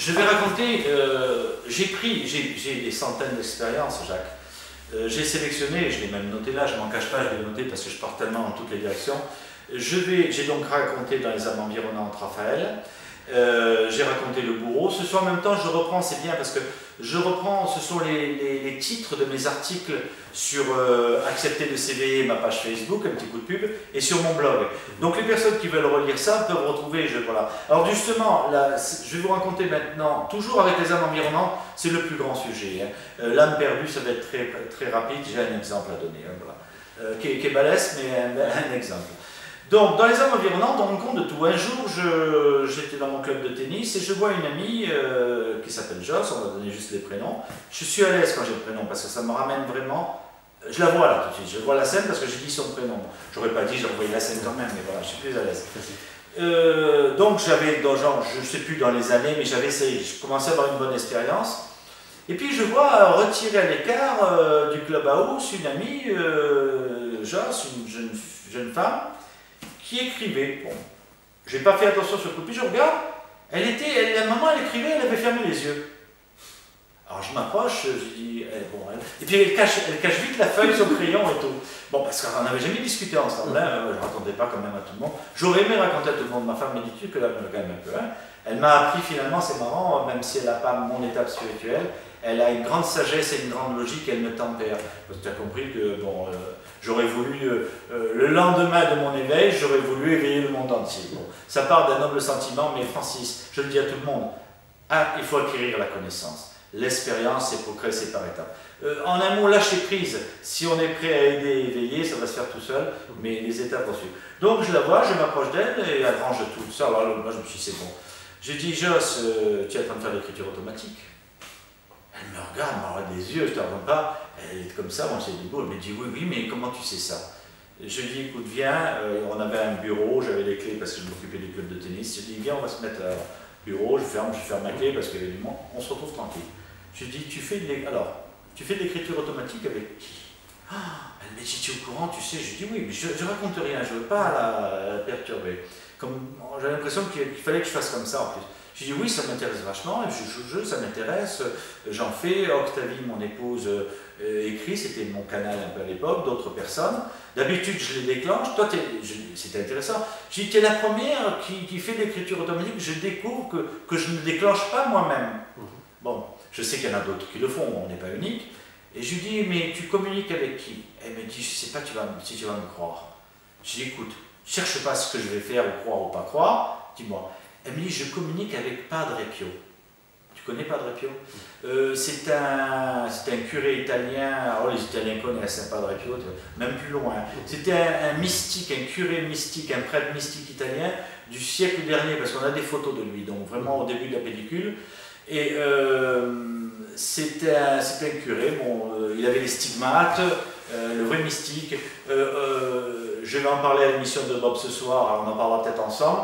Je vais raconter, j'ai des centaines d'expériences, Jacques. J'ai sélectionné, je l'ai même noté là, je ne m'en cache pas, je l'ai noté parce que je pars tellement dans toutes les directions. J'ai donc raconté dans les âmes environnantes Raphaël, j'ai raconté le bourreau. Ce soir en même temps, je reprends, c'est bien parce que je reprends, ce sont les titres de mes articles sur Accepter de s'éveiller, ma page Facebook, un petit coup de pub, et sur mon blog. Donc les personnes qui veulent relire ça peuvent retrouver, voilà. Alors justement, là, je vais vous raconter maintenant, toujours avec les âmes environnantes, c'est le plus grand sujet. Hein. L'âme perdue, ça va être très, très rapide, j'ai un exemple à donner, hein, voilà. Qui est balèze, mais un exemple. Donc, dans les âmes environnantes, on rend compte de tout. Un jour, j'étais dans mon club de tennis et je vois une amie qui s'appelle Joss, on va donner juste les prénoms. Je suis à l'aise quand j'ai le prénom parce que ça me ramène vraiment. Je la vois là tout de suite, je vois la scène parce que j'ai dit son prénom. J'aurais pas dit, j'aurais envoyé la scène quand même, mais voilà, je suis plus à l'aise. Donc, j'avais, genre, je ne sais plus dans les années, mais j'avais essayé, je commençais à avoir une bonne expérience. Et puis, je vois retirer à l'écart du clubhouse une amie, Joss, une jeune femme, qui écrivait. Bon, je n'ai pas fait attention sur le coup, puis je regarde, la maman, elle écrivait, elle avait fermé les yeux. Alors je m'approche, je dis, et puis elle cache vite la feuille, son crayon et tout. Bon, parce qu'on n'avait jamais discuté ensemble, hein, je ne racontais pas quand même à tout le monde. J'aurais aimé raconter à tout le monde, ma femme me dit que là, quand même un peu. Hein. Elle m'a appris finalement, c'est marrant, même si elle n'a pas mon étape spirituelle, elle a une grande sagesse et une grande logique, elle me tempère. Parce que tu as compris que, bon, j'aurais voulu, le lendemain de mon éveil, j'aurais voulu éveiller le monde entier. Bon, ça part d'un noble sentiment, mais Francis, je le dis à tout le monde, il faut acquérir la connaissance. L'expérience, c'est progresser par étapes. En un mot, lâcher prise. Si on est prêt à aider et éveiller, ça va se faire tout seul, mais les étapes vont suivre. Donc je la vois, je m'approche d'elle et elle range tout ça. Alors moi je me suis dit, c'est bon. J'ai dit, Joss, tu es en train de faire l'écriture automatique. Elle me regarde, des yeux, je ne te regarde pas. Elle est comme ça, moi c'est du beau. Elle me dit, oui, mais comment tu sais ça? Je lui dis, écoute, viens, on avait un bureau, j'avais les clés parce que je m'occupais du club de tennis. Je lui dis, viens, on va se mettre au bureau, je ferme ma clé parce qu'il y avait du monde, on se retrouve tranquille. Je lui dis, tu fais de l'écriture automatique avec qui? Elle me dit, tu es au courant, tu sais? Je lui dis, oui, mais je raconte rien, je ne veux pas la perturber. J'avais l'impression qu'il fallait que je fasse comme ça en plus. Je dis oui, ça m'intéresse vachement, ça m'intéresse, j'en fais, Octavie, mon épouse, écrit, c'était mon canal un peu à l'époque, d'autres personnes. D'habitude, je les déclenche, toi, c'était intéressant. Je dis, tu es la première qui fait de l'écriture automatique, je découvre que je ne déclenche pas moi-même. Bon, je sais qu'il y en a d'autres qui le font, on n'est pas unique. Et je lui dis, mais tu communiques avec qui? Elle me dit, je ne sais pas si tu vas me croire. Je dis, écoute, cherche pas ce que je vais faire, ou croire ou pas croire, dis-moi. Elle me dit, je communique avec Padre Pio. Tu connais Padre Pio? C'est un curé italien, alors les Italiens connaissent un Padre Pio, même plus loin. C'était un mystique, un curé mystique, un prêtre mystique italien du siècle dernier, parce qu'on a des photos de lui, donc vraiment au début de la pellicule. Et c'était un curé, bon, il avait les stigmates, le vrai mystique. Je vais en parler à l'émission de Bob ce soir, alors on en parlera peut-être ensemble.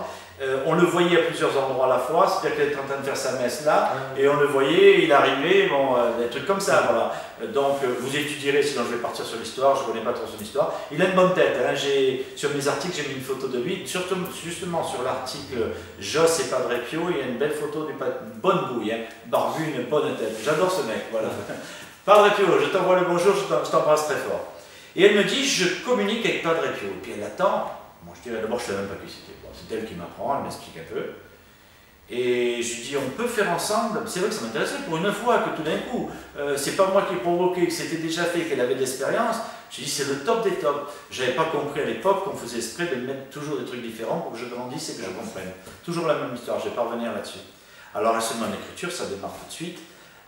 On le voyait à plusieurs endroits à la fois, c'est-à-dire qu'il était en train de faire sa messe là, et on le voyait, il arrivait, bon, des trucs comme ça, voilà. Donc vous étudierez, sinon je vais partir sur l'histoire, je ne connais pas trop son histoire. Il a une bonne tête, hein. Sur mes articles j'ai mis une photo de lui, surtout, justement sur l'article Joss et Padre Pio, il y a une belle photo d'une bonne bouille, hein. Barbu, une bonne tête, j'adore ce mec, voilà. Padre Pio, je t'envoie le bonjour, je t'embrasse très fort. Et elle me dit, je communique avec Padre Pio, et puis elle attend, bon, je dirais d'abord je ne savais même pas qui c'était. C'est elle qui m'apprend, elle m'explique un peu. Et je lui dis, on peut faire ensemble. C'est vrai que ça m'intéressait pour une fois que tout d'un coup, c'est pas moi qui ai provoqué, que c'était déjà fait, qu'elle avait de l'expérience. Je lui dis, c'est le top des tops. J'avais pas compris à l'époque qu'on faisait exprès de mettre toujours des trucs différents pour que je grandisse et que je comprenne. Toujours la même histoire, je vais pas revenir là-dessus. Alors elle se met en écriture, ça démarre tout de suite.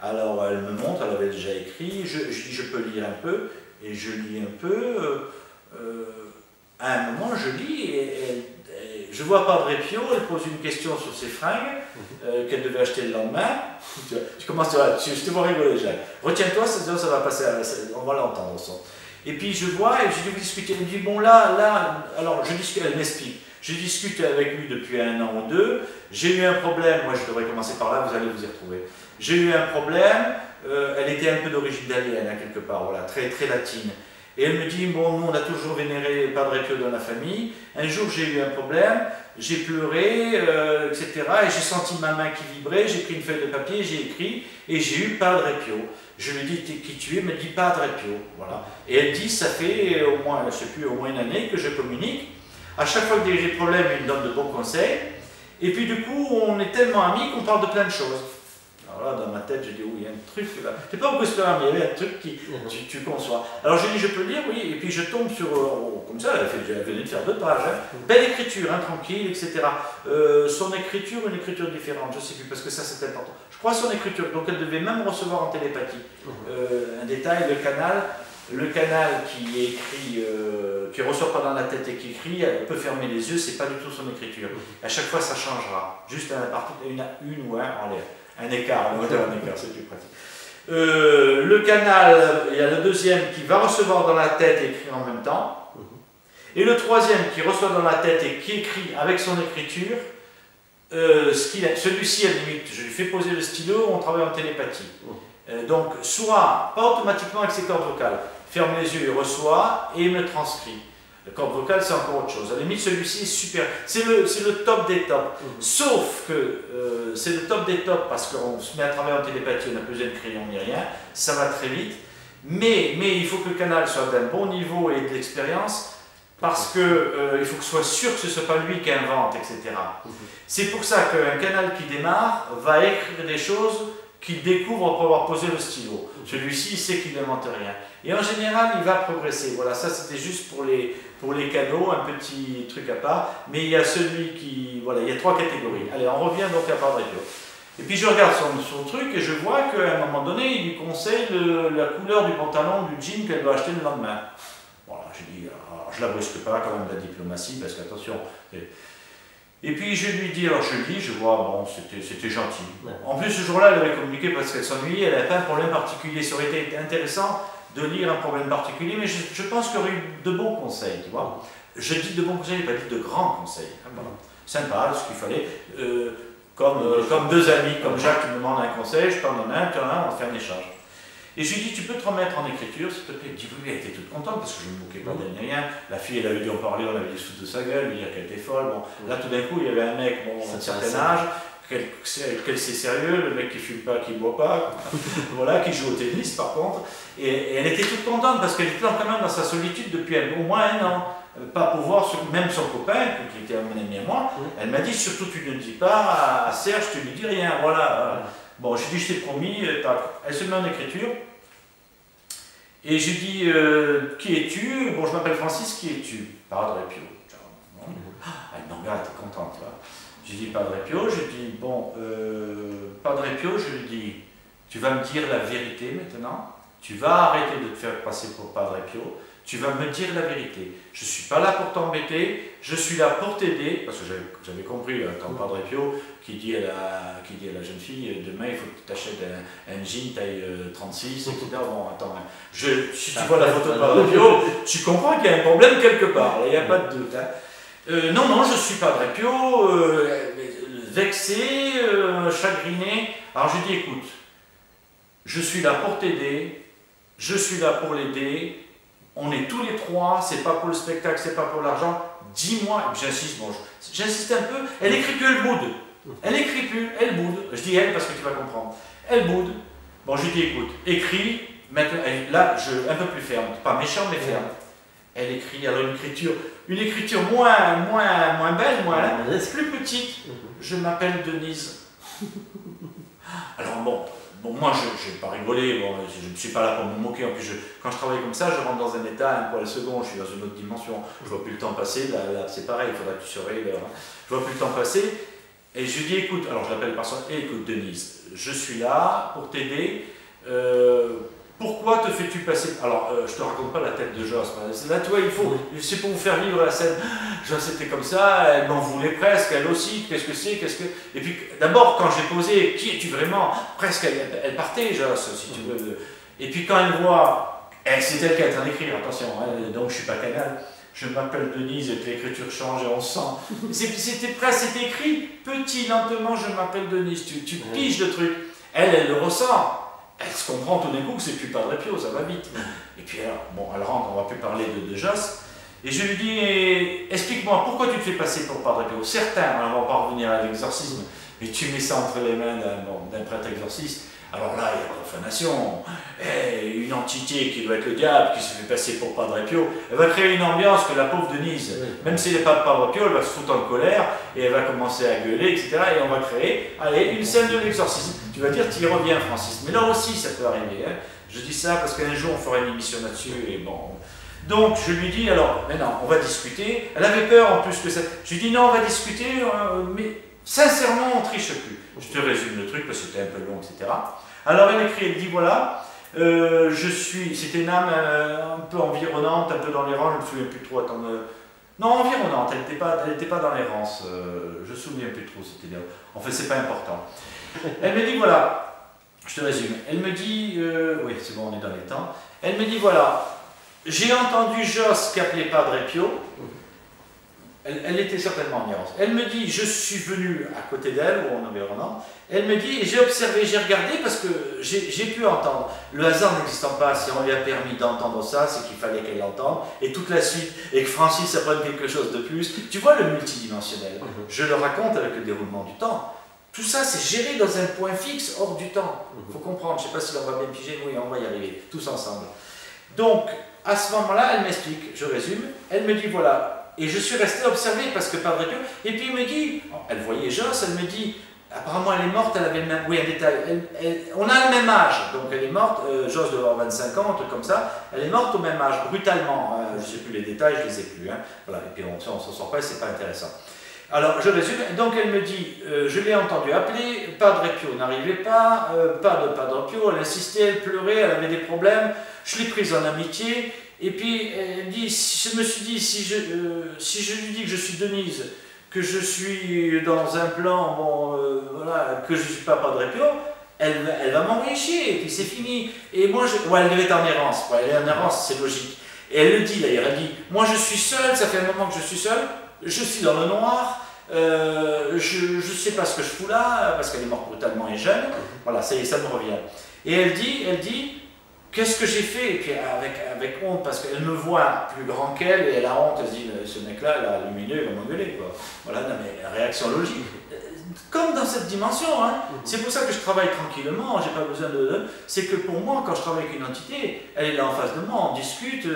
Alors elle me montre, elle avait déjà écrit. Je dis, je peux lire un peu. Et je lis un peu. À un moment, je lis et je vois Padre Pio, elle pose une question sur ses fringues qu'elle devait acheter le lendemain. Tu commences je te vois rigoler, Jacques. Retiens-toi, ça va passer, on va l'entendre. Et puis je vois, et je dis, vous discutez. Elle me dit, bon là, alors je discute, elle m'explique. Je discute avec lui depuis 1 an ou 2. J'ai eu un problème, moi je devrais commencer par là, vous allez vous y retrouver. J'ai eu un problème, elle était un peu d'origine italienne, hein, quelque part, voilà, très, très latine. Et elle me dit, bon, nous on a toujours vénéré Padre Pio dans la famille. Un jour j'ai eu un problème, j'ai pleuré, etc. Et j'ai senti ma main qui vibrait, j'ai pris une feuille de papier, j'ai écrit, et j'ai eu Padre Pio. Je lui dis, qui tu es? Elle me dit Padre Pio. Voilà. Et elle dit, ça fait au moins, je sais plus, au moins une année que je communique. À chaque fois que j'ai des problèmes, il me donne de bons conseils. Et puis du coup, on est tellement amis qu'on parle de plein de choses. Alors là, dans ma tête, j'ai dit, oui, il y a un truc là. Je sais pas pourquoi c'est là, mais il y avait un truc qui tu conçois. Alors j'ai dit, je peux lire, oui, et puis je tombe sur, comme ça, elle venait de faire 2 pages. Hein. Belle écriture, hein, tranquille, etc. Son écriture, une écriture différente, je sais plus, parce que ça c'est important. Je crois son écriture, donc elle devait même recevoir en télépathie. Un détail, le canal qui écrit, qui reçoit pas dans la tête et qui écrit, elle peut fermer les yeux, c'est pas du tout son écriture. À chaque fois, ça changera. Juste à la partie, une ou un en l'air. Un écart, on va dire un écart, c'est plus pratique. Le canal, il y a le deuxième qui va recevoir dans la tête et écrire en même temps. Et le troisième qui reçoit dans la tête et qui écrit avec son écriture. Celui-ci, à la limite, je lui fais poser le stylo, on travaille en télépathie. Donc, soit, pas automatiquement avec ses cordes vocales, ferme les yeux, il reçoit et il me transcrit. Le corde vocale, c'est encore autre chose. À la limite, celui-ci est super. C'est le top des tops. Sauf que c'est le top des tops parce qu'on se met à travailler en télépathie, on n'a plus besoin de crayon ni rien, ça va très vite. Mais il faut que le canal soit d'un bon niveau et de l'expérience parce qu'il faut que ce soit sûr que ce ne soit pas lui qui invente, etc. C'est pour ça qu'un canal qui démarre va écrire des choses qu'il découvre après avoir posé le stylo. Celui-ci, il sait qu'il n'invente rien. Et en général, il va progresser. Voilà, ça c'était juste pour les cadeaux, un petit truc à part. Mais il y a celui qui... Voilà, il y a 3 catégories. Allez, on revient donc à Padre Pio. Et puis je regarde son truc et je vois qu'à un moment donné, il lui conseille la couleur du pantalon, du jean qu'elle doit acheter le lendemain. Voilà, je dis, alors, je la brusque pas quand même, la diplomatie, parce qu'attention... Et puis je lui dis, alors je lis, je vois, bon, c'était gentil. En plus, ce jour-là, elle avait communiqué parce qu'elle s'ennuyait, elle n'avait pas un problème particulier. Ça aurait été intéressant de lire un problème particulier, mais je pense qu'il y aurait eu de bons conseils, tu vois. Je dis de bons conseils, je n'ai pas dit de grands conseils. Voilà. Sympa, ce qu'il fallait. Comme 2 amis, comme Jacques qui me demande un conseil, je t'en donne un, tu en as un, on fait un échange. Et je lui dis, tu peux te remettre en écriture, s'il te plaît. Elle dit, oui, elle était toute contente parce que je ne me moquais pas d'elle ni rien. La fille, elle avait dû en parler, on avait dit sous de sa gueule, lui dire qu'elle était folle. Bon, là, tout d'un coup, il y avait un mec, bon, d'un certain âge, qu'elle c'est sérieux, le mec qui fume pas, qui boit pas, voilà, qui joue au tennis par contre. Et elle était toute contente parce qu'elle était quand même dans sa solitude depuis au moins 1 an. Pas pour voir, même son copain, qui était mon ami à moi, elle m'a dit, surtout tu ne dis pas à Serge, tu ne lui dis rien, voilà. Bon, je lui dis, je t'ai promis, elle se met en écriture. Et je lui dis, qui es-tu? Bon, je m'appelle Francis, qui es-tu? Padre Pio. Elle me regarde, elle est contente. Tu vois. Je lui dis, Padre Pio, je lui dis, bon, Padre Pio, je lui dis, tu vas me dire la vérité maintenant, tu vas arrêter de te faire passer pour Padre Pio, tu vas me dire la vérité. Je ne suis pas là pour t'embêter, je suis là pour t'aider, parce que j'avais compris, quand Padre Pio, qui dit à la jeune fille, demain il faut que tu t'achètes un jean taille 36, etc. Bon, attends, si tu vois la photo de Padre Pio, tu comprends qu'il y a un problème quelque part, il n'y a pas de doute. Hein. Non, je suis Padre Pio, vexé, chagriné. Alors je dis, écoute, je suis là pour t'aider, je suis là pour l'aider, on est tous les 3, c'est pas pour le spectacle, c'est pas pour l'argent, dis-moi, j'insiste, bon, j'insiste un peu, elle écrit plus, elle boude. Elle écrit plus, elle boude. Je dis elle parce que tu vas comprendre. Elle boude. Bon, je lui dis écoute, écris, maintenant, là, un peu plus ferme, pas méchant mais ferme. Elle écrit, alors une écriture moins belle, plus petite. Je m'appelle Denise. Alors bon, moi je n'ai pas rigolé, bon, je ne suis pas là pour me moquer, en plus quand je travaille comme ça, je rentre dans un état, un poil second, je suis dans une autre dimension, je vois plus le temps passer, là c'est pareil, il faudra que tu surveilles l'heure, hein. Je vois plus le temps passer, et je lui dis écoute, alors je l'appelle par son, écoute Denise, je suis là pour t'aider, pourquoi te fais-tu passer, alors je te raconte pas la tête de Joss, là tu vois, c'est pour vous faire vivre la scène, Joss était comme ça, elle m'en voulait presque, elle aussi, qu'est-ce que et puis d'abord quand j'ai posé, qui es-tu vraiment, presque elle partait Joss, si tu veux, et puis quand elle voit, c'est elle qui est en train d'écrire, attention, hein, donc je suis pas canal, je m'appelle Denise et que l'écriture change et on sent, c'était presque, c'était écrit, petit, lentement, je m'appelle Denise, tu piges le truc, elle le ressent. elle se comprend tout d'un coup que c'est plus Padre Pio, ça va vite. Et puis alors, bon, elle rentre, on va plus parler de Josse. Et je lui dis, explique-moi, pourquoi tu te fais passer pour Padre Pio? Certains, on va pas revenir à l'exorcisme, mais tu mets ça entre les mains d'un prêtre exorciste. Alors là, il y a profanation. Une entité qui doit être le diable, qui se fait passer pour Padre Pio, elle va créer une ambiance que la pauvre Denise, même si elle n'est pas de Padre Pio, elle va se foutre en colère et elle va commencer à gueuler, etc. Et on va créer, allez, une scène de l'exorcisme. Tu vas dire, tu y reviens, Francis. Mais là aussi, ça peut arriver. Hein. Je dis ça parce qu'un jour, on fera une émission là-dessus. Et bon. Donc, je lui dis, alors, maintenant, on va discuter. Elle avait peur en plus que ça. Je lui dis, non, on va discuter, mais sincèrement, on ne triche plus. Je te résume le truc parce que c'était un peu long, etc. Alors elle écrit, elle dit voilà, c'était une âme un peu environnante, un peu dans les rangs, je ne me souviens plus trop, attends, non, environnante, elle n'était pas dans les rangs, je ne me souviens plus trop, c'était bien. En fait, c'est pas important. Elle me dit voilà, je te résume, elle me dit, oui, c'est bon, on est dans les temps, elle me dit voilà, j'ai entendu Josse qu'appelait Padre Pio. Elle était certainement en errance. Elle me dit, je suis venu à côté d'elle, ou en environnant, elle me dit, j'ai observé, j'ai regardé parce que j'ai pu entendre. Le hasard n'existant pas, si on lui a permis d'entendre ça, c'est qu'il fallait qu'elle l'entende, et toute la suite, et que Francis apprenne quelque chose de plus. Tu vois le multidimensionnel, je le raconte avec le déroulement du temps. Tout ça, c'est géré dans un point fixe, hors du temps. Il faut comprendre, je ne sais pas si on va bien piger, oui, on va y arriver, tous ensemble. Donc, à ce moment-là, elle m'explique, je résume, elle me dit, voilà, et je suis resté observé parce que Padre Pio, et puis il me dit, elle voyait Josse, elle me dit, apparemment elle est morte, elle avait le même, oui un détail, on a le même âge, donc elle est morte, Josse doit avoir 25 ans, un truc comme ça, elle est morte au même âge, brutalement, je ne sais plus les détails, je ne les ai plus, hein. Voilà, et puis on ne s'en sort pas, c'est pas intéressant. Alors je résume, donc elle me dit, je l'ai entendu appeler, Padre Pio n'arrivait pas, pas de Padre Pio, elle insistait, elle pleurait, elle avait des problèmes, je l'ai prise en amitié. Et puis, elle dit, je me suis dit, si je lui dis que je suis Denise, que je suis dans un plan, bon, voilà, que je ne suis pas Padre Pio, elle va m'envoyer chier, et puis c'est fini. Et moi, ouais, elle devait être en errance, ouais, elle est en errance, c'est logique. Et elle le dit d'ailleurs, elle dit, moi je suis seule, ça fait un moment que je suis seule, je suis dans le noir, je ne sais pas ce que je fous là, parce qu'elle est morte brutalement et jeune, voilà, ça y est, ça me revient. Et elle dit, qu'est-ce que j'ai fait? Et puis avec honte, parce qu'elle me voit plus grand qu'elle, et elle a honte, elle se dit, ce mec-là, là, lumineux, il va m'engueuler, quoi. Voilà, non, mais réaction logique. Comme dans cette dimension, hein. C'est pour ça que je travaille tranquillement, j'ai pas besoin de... C'est que pour moi, quand je travaille avec une entité, elle est là en face de moi, on discute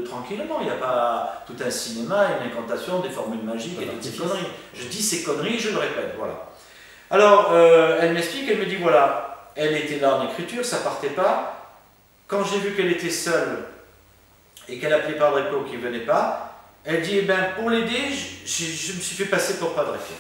tranquillement, il n'y a pas tout un cinéma, une incantation, des formules magiques et des petites conneries. Je dis ces conneries, je le répète, voilà. Alors, elle m'explique, elle me dit, voilà, elle était là en écriture, ça partait pas. Quand j'ai vu qu'elle était seule et qu'elle appelait Padre Pio qui ne venait pas, elle dit, eh ben, pour l'aider, je me suis fait passer pour Padre Pio.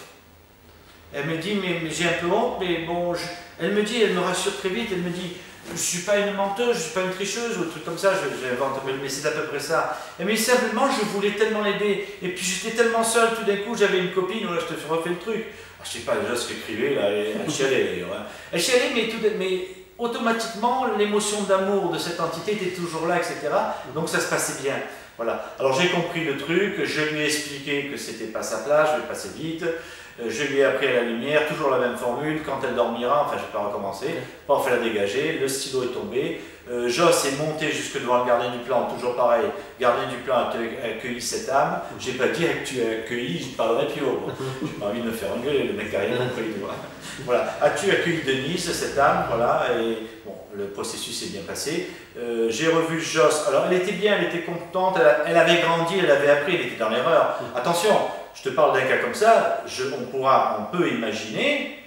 Elle me dit, mais j'ai un peu honte, mais bon, elle me dit, elle me rassure très vite, elle me dit, je ne suis pas une menteuse, je ne suis pas une tricheuse, ou un truc comme ça, j'invente, mais c'est à peu près ça. Mais simplement, je voulais tellement l'aider, et puis j'étais tellement seule, tout d'un coup, j'avais une copine, voilà, je te refais le truc. Je ne sais pas déjà ce qu'elle écrivait, là, elle chialait d'ailleurs. Hein. Elle chialait, mais automatiquement, l'émotion d'amour de cette entité était toujours là, etc. Donc ça se passait bien. Voilà. Alors j'ai compris le truc, je lui ai expliqué que c'était pas sa place, je vais passer vite. Je lui ai appris à la lumière, toujours la même formule, quand elle dormira, enfin je ne vais pas recommencer, on fait la dégager, le stylo est tombé, Josse est monté jusque devant le gardien du plan, toujours pareil, gardien du plan a accueilli cette âme, j'ai pas dit que tu as accueilli, je parlerai Pio, bon. J'ai pas envie de me faire engueuler, le mec a rien compris. Voilà, as-tu accueilli Denise, cette âme, voilà, et bon, le processus est bien passé. J'ai revu Josse, alors elle était bien, elle était contente, elle avait grandi, elle avait appris, elle était dans l'erreur. Attention, je te parle d'un cas comme ça, on peut imaginer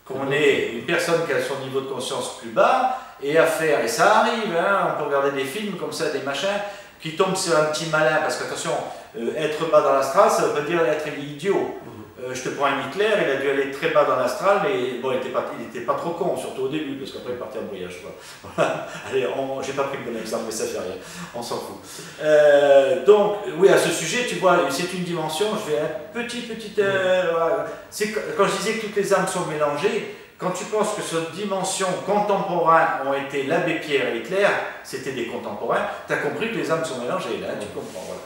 qu'on ait une personne qui a son niveau de conscience plus bas et à faire, et ça arrive, hein, on peut regarder des films comme ça, des machins, qui tombent sur un petit malin, parce qu'attention, être bas dans l'astral, ça veut pas dire être idiot. Je te prends un Hitler, il a dû aller très bas dans l'astral, mais bon, il n'était pas trop con, surtout au début, parce qu'après il partait en voyage. Voilà. Allez, j'ai pas pris le bon exemple, mais ça fait rien, on s'en fout. Donc, oui, à ce sujet, tu vois, c'est une dimension, je vais un petit... quand je disais que toutes les âmes sont mélangées, quand tu penses que cette dimension contemporaine ont été l'abbé Pierre et Hitler, c'était des contemporains, tu as compris que les âmes sont mélangées, là, tu comprends, voilà.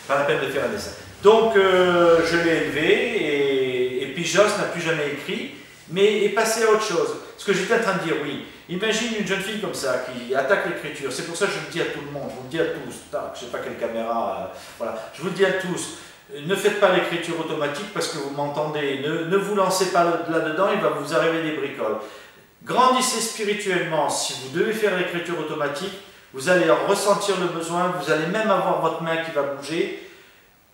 Pas la peine de faire un dessin. Donc, je l'ai élevé, et puis Josse n'a plus jamais écrit, mais et passer à autre chose. Ce que j'étais en train de dire, oui, imagine une jeune fille comme ça qui attaque l'écriture. C'est pour ça que je le dis à tout le monde, je vous le dis à tous, tac, je ne sais pas quelle caméra, voilà, je vous le dis à tous, ne faites pas l'écriture automatique parce que vous m'entendez, ne vous lancez pas là-dedans, il va vous arriver des bricoles. Grandissez spirituellement. Si vous devez faire l'écriture automatique, vous allez en ressentir le besoin, vous allez même avoir votre main qui va bouger.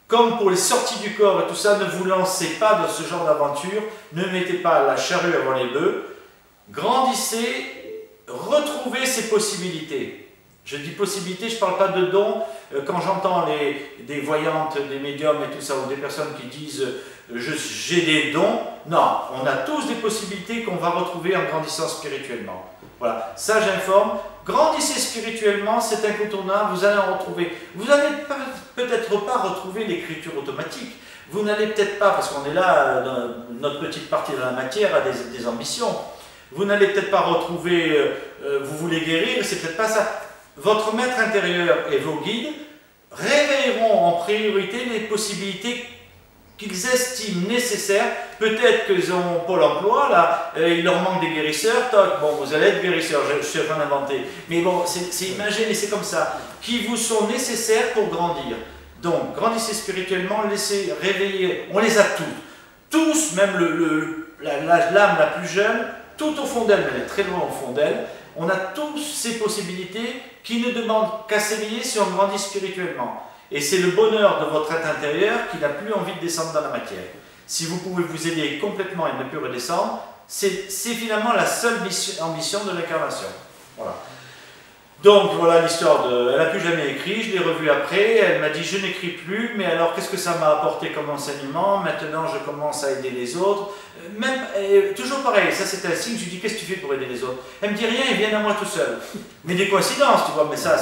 Comme pour les sorties du corps et tout ça, ne vous lancez pas dans ce genre d'aventure, ne mettez pas la charrue avant les bœufs. Grandissez, retrouvez ces possibilités. Je dis possibilités, je ne parle pas de dons. Quand j'entends des voyantes, des médiums et tout ça, ou des personnes qui disent j'ai des dons, non, on a tous des possibilités qu'on va retrouver en grandissant spirituellement. Voilà, ça j'informe. Grandissez spirituellement, c'est incontournable, vous allez en retrouver. Vous n'allez peut-être pas retrouver l'écriture automatique. Vous n'allez peut-être pas, parce qu'on est là, dans notre petite partie de la matière a des ambitions. Vous n'allez peut-être pas retrouver, vous voulez guérir, c'est peut-être pas ça. Votre maître intérieur et vos guides réveilleront en priorité les possibilités qu'ils estiment nécessaires. Peut-être qu'ils ont Pôle emploi, là, il leur manque des guérisseurs, toc, bon, vous allez être guérisseur, je suis en train d'inventer. Mais bon, c'est imagé, mais c'est comme ça, qui vous sont nécessaires pour grandir. Donc, grandissez spirituellement, laissez réveiller, on les a tous, même l'âme la plus jeune, tout au fond d'elle, elle est très loin au fond d'elle, on a tous ces possibilités qui ne demandent qu'à s'éveiller si on grandit spirituellement. Et c'est le bonheur de votre être intérieur qui n'a plus envie de descendre dans la matière. Si vous pouvez vous aider complètement et ne plus redescendre, c'est finalement la seule ambition de l'incarnation. Voilà. Donc voilà l'histoire de... Elle n'a plus jamais écrit, je l'ai revue après, elle m'a dit je n'écris plus, mais alors qu'est-ce que ça m'a apporté comme enseignement? Maintenant je commence à aider les autres. Même, toujours pareil, ça c'est un signe, je lui dis qu'est-ce que tu fais pour aider les autres? Elle me dit rien, ils viennent à moi tout seul. Mais des coïncidences, tu vois, mais ça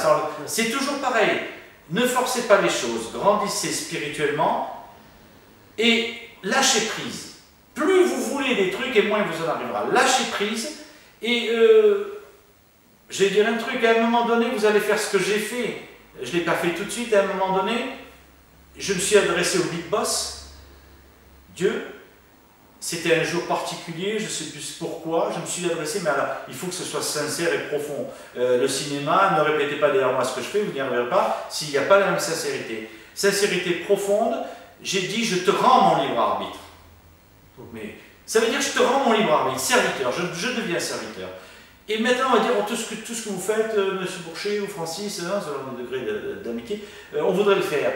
c'est toujours pareil. Ne forcez pas les choses, grandissez spirituellement et lâchez prise. Plus vous voulez des trucs et moins il vous en arrivera. Lâchez prise et je vais dire un truc, à un moment donné vous allez faire ce que j'ai fait. Je ne l'ai pas fait tout de suite, à un moment donné, je me suis adressé au Big Boss, Dieu. C'était un jour particulier, je ne sais plus pourquoi, je me suis adressé, mais alors, il faut que ce soit sincère et profond. Le cinéma, ne répétez pas derrière moi ce que je fais, vous n'y arriverez pas, s'il n'y a pas la même sincérité. Sincérité profonde, j'ai dit, je te rends mon libre arbitre. Mais ça veut dire, je te rends mon libre arbitre, serviteur, je deviens serviteur. Et maintenant, on va dire, tout ce que vous faites, M. Bourcher ou Francis, selon le degré d'amitié, on voudrait le faire.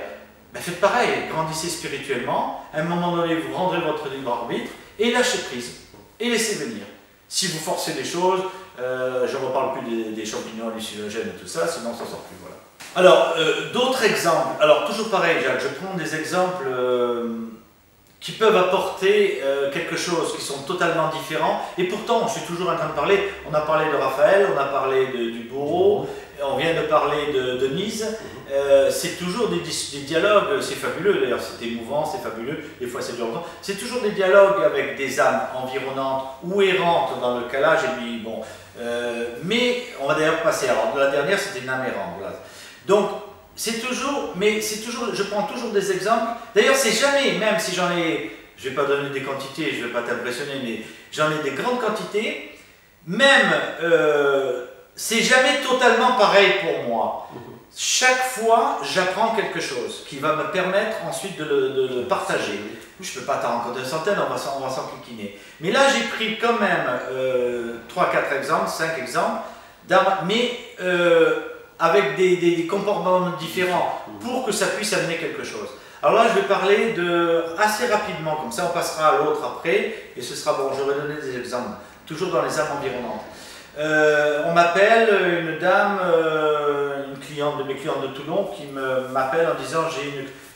Ben faites pareil, grandissez spirituellement, à un moment donné vous rendrez votre libre arbitre et lâchez prise et laissez venir. Si vous forcez des choses, je ne reparle plus des champignons hallucinogènes et tout ça, sinon ça ne sort plus. Voilà. Alors, d'autres exemples, alors toujours pareil Jacques, je prends des exemples qui peuvent apporter quelque chose, qui sont totalement différents, et pourtant je suis toujours en train de parler, on a parlé de Raphaël, on a parlé du bourreau, on vient de parler de Denise, c'est toujours des dialogues, c'est fabuleux d'ailleurs, c'est émouvant, c'est fabuleux, des fois c'est dur, c'est toujours des dialogues avec des âmes environnantes ou errantes dans le cas là, j'ai dit bon, mais on va d'ailleurs passer, alors la dernière c'était une âme errante, voilà. Donc c'est toujours, mais c'est toujours, je prends toujours des exemples, d'ailleurs c'est jamais, même si j'en ai, je ne vais pas donner des quantités, je ne vais pas t'impressionner, mais j'en ai des grandes quantités, même c'est jamais totalement pareil pour moi. Chaque fois, j'apprends quelque chose qui va me permettre ensuite de le partager. Je ne peux pas t'en rencontrer une centaine, on va s'enquiquiner. Mais là, j'ai pris quand même 3-4 exemples, 5 exemples, mais avec des comportements différents pour que ça puisse amener quelque chose. Alors là, je vais parler assez rapidement, comme ça on passera à l'autre après, et ce sera bon, j'aurai donné des exemples, toujours dans les âmes environnantes. On m'appelle, une dame, une cliente de mes clientes de Toulon, qui m'appelle en disant,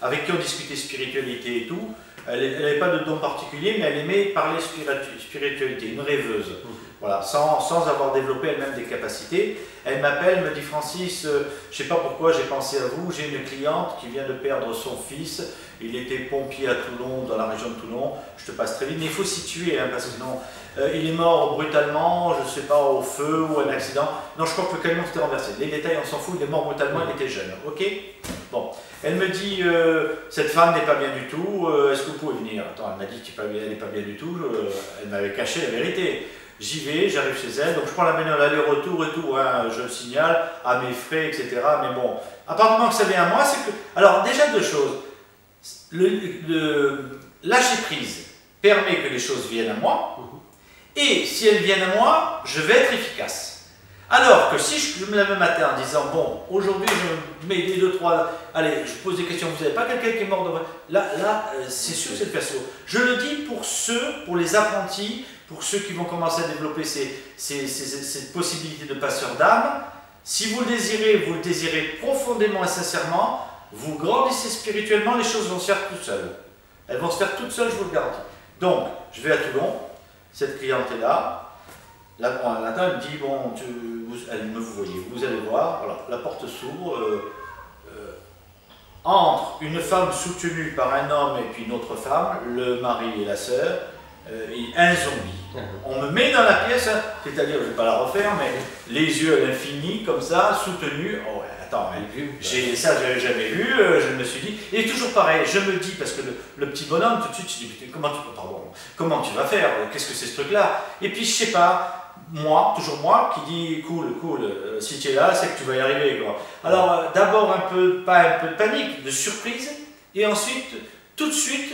avec qui on discutait spiritualité et tout, elle n'avait pas de don particulier, mais elle aimait parler spiritualité, une rêveuse. Voilà, sans avoir développé elle-même des capacités. Elle m'appelle, me dit Francis, je ne sais pas pourquoi j'ai pensé à vous, j'ai une cliente qui vient de perdre son fils, il était pompier à Toulon, dans la région de Toulon, je te passe très vite, mais il faut situer, hein, parce que sinon, il est mort brutalement, je ne sais pas, au feu ou un accident. Non, je crois que le camion s'était renversé. Les détails, on s'en fout, il est mort brutalement, il était jeune. Ok. Bon. Elle me dit, cette femme n'est pas bien du tout, est-ce que vous pouvez venir? Attends, elle m'a dit qu'elle n'est pas bien du tout, elle m'avait caché la vérité. J'y vais, j'arrive chez elle, donc je prends la bagnole aller-retour et tout, hein, je le signale à mes frais, etc. Mais bon, à partir du moment que ça vient à moi, c'est que... Alors déjà deux choses. Le lâcher prise permet que les choses viennent à moi, et si elles viennent à moi, je vais être efficace. Alors que si je me lève le matin en disant, bon, aujourd'hui je mets des deux, trois, allez, je pose des questions, vous n'avez pas quelqu'un qui est mort de... Là, c'est sûr que c'est le perso. Je le dis pour ceux, pour les apprentis, pour ceux qui vont commencer à développer cette possibilité de passeur d'âme. Si vous le désirez profondément et sincèrement, vous grandissez spirituellement, les choses vont se faire toutes seules. Elles vont se faire toutes seules, je vous le garantis. Donc, je vais à Toulon, cette cliente est là. Là, elle me dit, bon, elle me vous voyez, vous allez voir, voilà, la porte s'ouvre, entre une femme soutenue par un homme et puis une autre femme, le mari et la sœur, et un zombie. On me met dans la pièce, hein, c'est-à-dire, je ne vais pas la refaire, mais les yeux à l'infini, comme ça, soutenus. Oh, ouais, attends, ça, je n'avais jamais vu, je me suis dit, et toujours pareil, je me dis, parce que le petit bonhomme, tout de suite, je dis, comment tu vas faire, qu'est-ce que c'est ce truc-là? Et puis, je sais pas, toujours moi, qui dit cool, si tu es là, c'est que tu vas y arriver, quoi. Alors, d'abord pas un peu de panique, de surprise, et ensuite, tout de suite,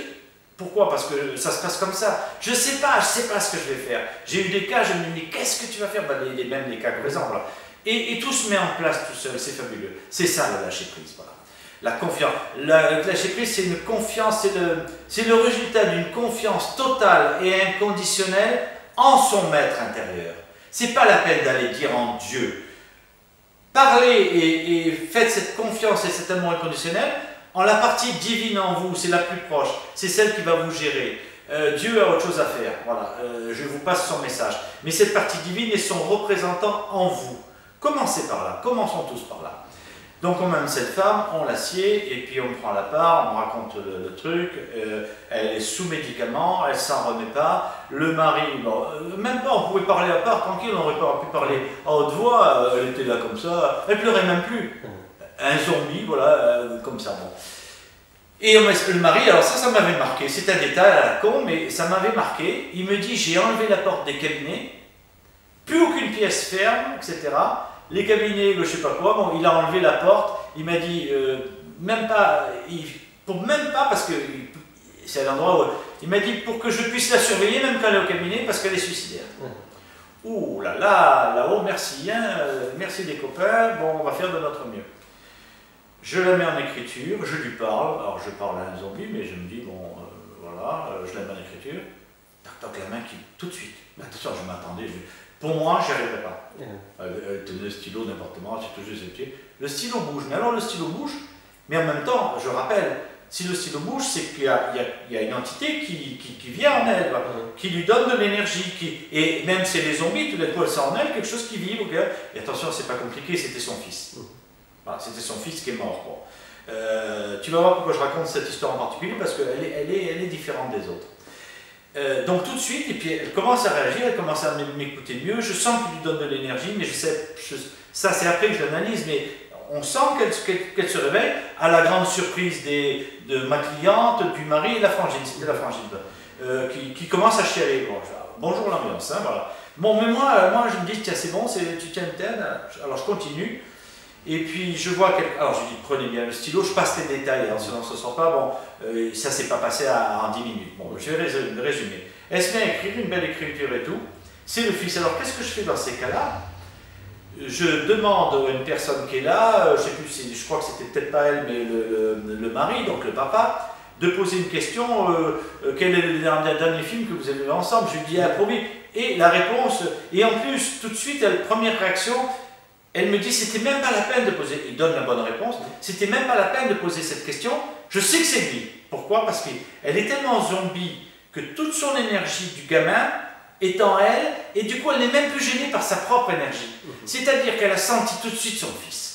pourquoi? Parce que ça se passe comme ça. Je sais pas ce que je vais faire. J'ai eu des cas, je me dis, mais qu'est-ce que tu vas faire? Même les cas présents, voilà. Et tout se met en place tout seul, c'est fabuleux. C'est ça le lâcher prise, voilà. La confiance. Le lâcher prise, c'est une confiance, c'est le résultat d'une confiance totale et inconditionnelle en son maître intérieur. C'est pas la peine d'aller dire en Dieu. Parlez et faites cette confiance et cet amour inconditionnel en la partie divine en vous, c'est la plus proche, c'est celle qui va vous gérer. Dieu a autre chose à faire, voilà, je vous passe son message. Mais cette partie divine est son représentant en vous. Commencez par là, commençons tous par là. Donc on mène cette femme, on l'assied, et puis on prend la part, on raconte le truc, elle est sous médicaments, elle s'en remet pas, le mari, bon, même pas, on pouvait parler à part, tranquille, on aurait pas pu parler à haute voix, elle était là comme ça, elle pleurait même plus. Un zombie, voilà, comme ça. Bon. Et le mari, alors ça m'avait marqué, c'est un détail à la con, mais ça m'avait marqué, il me dit, j'ai enlevé la porte des cabinets, plus aucune pièce ferme, etc., les cabinets, je sais pas quoi, bon, il a enlevé la porte, il m'a dit, même pas, parce que c'est un endroit où, il m'a dit pour que je puisse la surveiller, même quand elle est au cabinet, parce qu'elle est suicidaire. Ouh là là, là-haut, merci, hein, merci les copains, bon, on va faire de notre mieux. Je la mets en écriture, je lui parle, alors je parle à un zombie, mais je me dis, bon, voilà, je la mets en écriture, tac, la main qui, tout de suite, attention, je m'attendais, pour moi, j'y arriverais pas. Elle tenait le stylo n'importe comment, c'est toujours ses pieds. Le stylo bouge, mais alors le stylo bouge, mais en même temps, je rappelle, si le stylo bouge, c'est qu'il y a une entité qui vient en elle, qui lui donne de l'énergie, et même si elle est zombie, tout d'un coup elle sent en elle quelque chose qui vibre, et attention, c'est pas compliqué, c'était son fils. Voilà, c'était son fils qui est mort. Bon. Tu vas voir pourquoi je raconte cette histoire en particulier, parce qu'elle est différente des autres. Donc tout de suite, et puis elle commence à réagir, elle commence à m'écouter mieux, je sens qu'il lui donne de l'énergie, mais je sais, ça c'est après que je l'analyse, mais on sent qu'elle se réveille, à la grande surprise de ma cliente, du mari et la frangine, c'était la frangine, qui commence à chialer. Bon, bonjour l'ambiance, hein, voilà. Bon, mais moi je me dis, tiens c'est bon, tu tiens une tête, alors je continue. Et puis je vois alors je dis prenez bien le stylo, je passe les détails, hein, sinon ce ne sera pas bon, ça s'est pas passé en 10 minutes. Bon, je vais résumer. Elle se met à écrire, une belle écriture et tout, c'est le fils. Alors qu'est-ce que je fais dans ces cas-là? Je demande à une personne qui est là, je sais plus, je crois que c'était peut-être pas elle, mais le mari, donc le papa, de poser une question, quel est le dernier film que vous avez vu ensemble? Je lui dis approuvé, et la réponse, et en plus, tout de suite, première réaction, elle me dit, c'était même pas la peine de poser, il donne la bonne réponse, c'était même pas la peine de poser cette question, je sais que c'est lui. Pourquoi? Parce qu'elle est tellement zombie que toute son énergie du gamin étant elle, et du coup elle n'est même plus gênée par sa propre énergie. C'est-à-dire qu'elle a senti tout de suite son fils.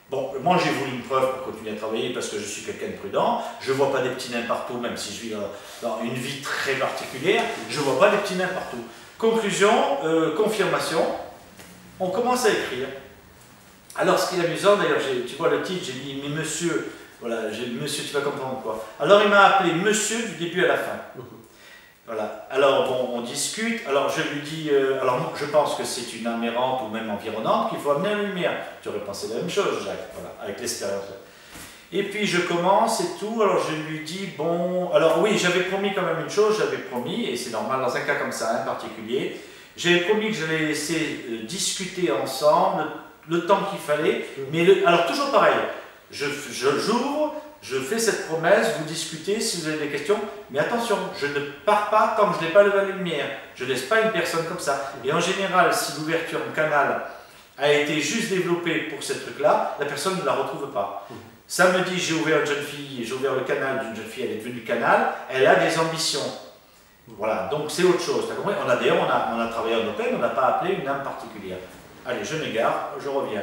Bon, moi j'ai voulu une preuve pour continuer à travailler parce que je suis quelqu'un de prudent, je ne vois pas des petits nains partout, même si je vis dans une vie très particulière, je ne vois pas des petits nains partout. Conclusion, confirmation, on commence à écrire. Alors ce qui est amusant, d'ailleurs, tu vois le titre, j'ai dit, mais monsieur, voilà, monsieur, tu vas comprendre quoi. Alors il m'a appelé monsieur du début à la fin. Voilà. Alors bon, on discute, alors je lui dis, alors je pense que c'est une âme errante ou même environnante qu'il faut amener à la lumière. Tu aurais pensé la même chose, Jacques, voilà, avec l'expérience. Et puis je commence et tout, alors je lui dis, bon, alors oui, j'avais promis quand même une chose, j'avais promis, et c'est normal dans un cas comme ça, en particulier, j'avais promis que j'allais laisser discuter ensemble le temps qu'il fallait, mais alors toujours pareil, j'ouvre, je fais cette promesse, vous discutez si vous avez des questions, mais attention, je ne pars pas tant que je n'ai pas levé la lumière, je ne laisse pas une personne comme ça. Et en général, si l'ouverture en canal a été juste développée pour ce truc-là, la personne ne la retrouve pas. Samedi, j'ai ouvert une jeune fille, j'ai ouvert le canal d'une jeune fille, elle est devenue canal, elle a des ambitions. Voilà, donc c'est autre chose. D'ailleurs, on a travaillé en open, on n'a pas appelé une âme particulière. Allez, je m'égare, je reviens.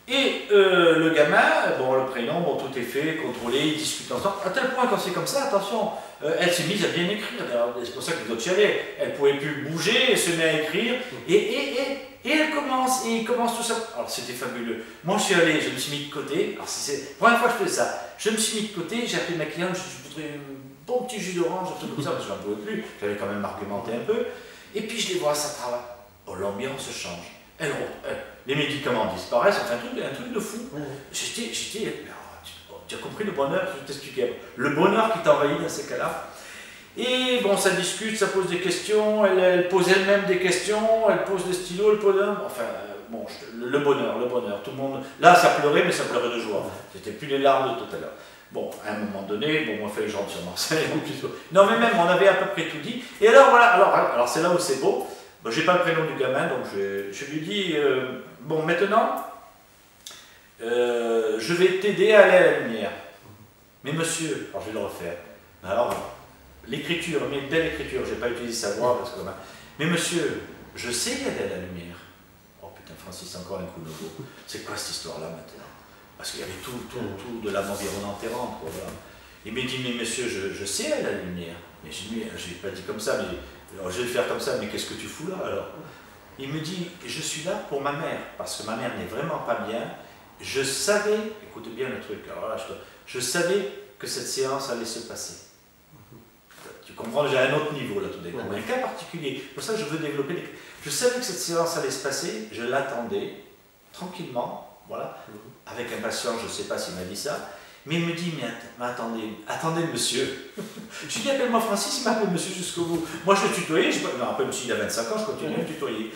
Et le gamin, bon, le prénom, bon, tout est fait, contrôlé, ils discutent ensemble. À tel point, quand c'est comme ça, attention, elle s'est mise à bien écrire. C'est pour ça que les autres y allaient. Elle ne pouvait plus bouger, elle se met à écrire. Et elle commence, et il commence tout ça. Alors, c'était fabuleux. Moi, je suis allé, je me suis mis de côté. Alors, c'est la première fois que je fais ça. Je me suis mis de côté, j'ai appelé ma cliente, je voudrais un bon petit jus d'orange, un truc comme ça, parce que je n'en pouvais plus. J'avais quand même argumenté un peu. Et puis, je les vois, ça travaille. Oh, l'ambiance change. Les médicaments disparaissent, enfin un truc de fou. J'étais, tu as compris le bonheur, je t'expliquais. Le bonheur qui t'envahit dans ces cas-là. Et bon, ça discute, ça pose des questions, elle pose elle-même des questions, elle pose le stylo, elle pose enfin, bon, le bonheur, tout le monde. Là, ça pleurait, mais ça pleurait de joie. C'était plus les larmes de tout à l'heure. Bon, à un moment donné, bon, on fait le genre sur Marseille, non, mais même, on avait à peu près tout dit. Et alors, voilà, alors c'est là où c'est beau. Bon, j'ai pas le prénom du gamin, donc je lui dis, bon, maintenant, je vais t'aider à aller à la lumière. Mais monsieur, alors je vais le refaire. Alors, l'écriture, mais belle écriture, j'ai pas utilisé sa voix parce que, mais monsieur, je sais y aller à la lumière. Oh putain, Francis, encore un coup de nouveau. C'est quoi cette histoire-là maintenant? Parce qu'il y avait tout de l'âme environnante errante, quoi, voilà. Il m'a dit, mais monsieur, je sais aller à la lumière. Mais je lui ai pas dit comme ça, mais alors, je vais le faire comme ça, mais qu'est-ce que tu fous là alors? Il me dit, je suis là pour ma mère, parce que ma mère n'est vraiment pas bien. Je savais, écoute bien le truc, alors là, je savais que cette séance allait se passer. Tu comprends, j'ai un autre niveau là tout d'un coup, un cas particulier. Pour ça, je veux développer des... Je savais que cette séance allait se passer, je l'attendais, tranquillement, voilà, avec impatience, je ne sais pas s'il m'a dit ça. Mais il me dit, mais attendez monsieur. Je lui dis, appelle-moi Francis, il m'appelle monsieur jusqu'au bout. Moi je le tutoyais, je me rappelle monsieur il a 25 ans, je continue à le tutoyer.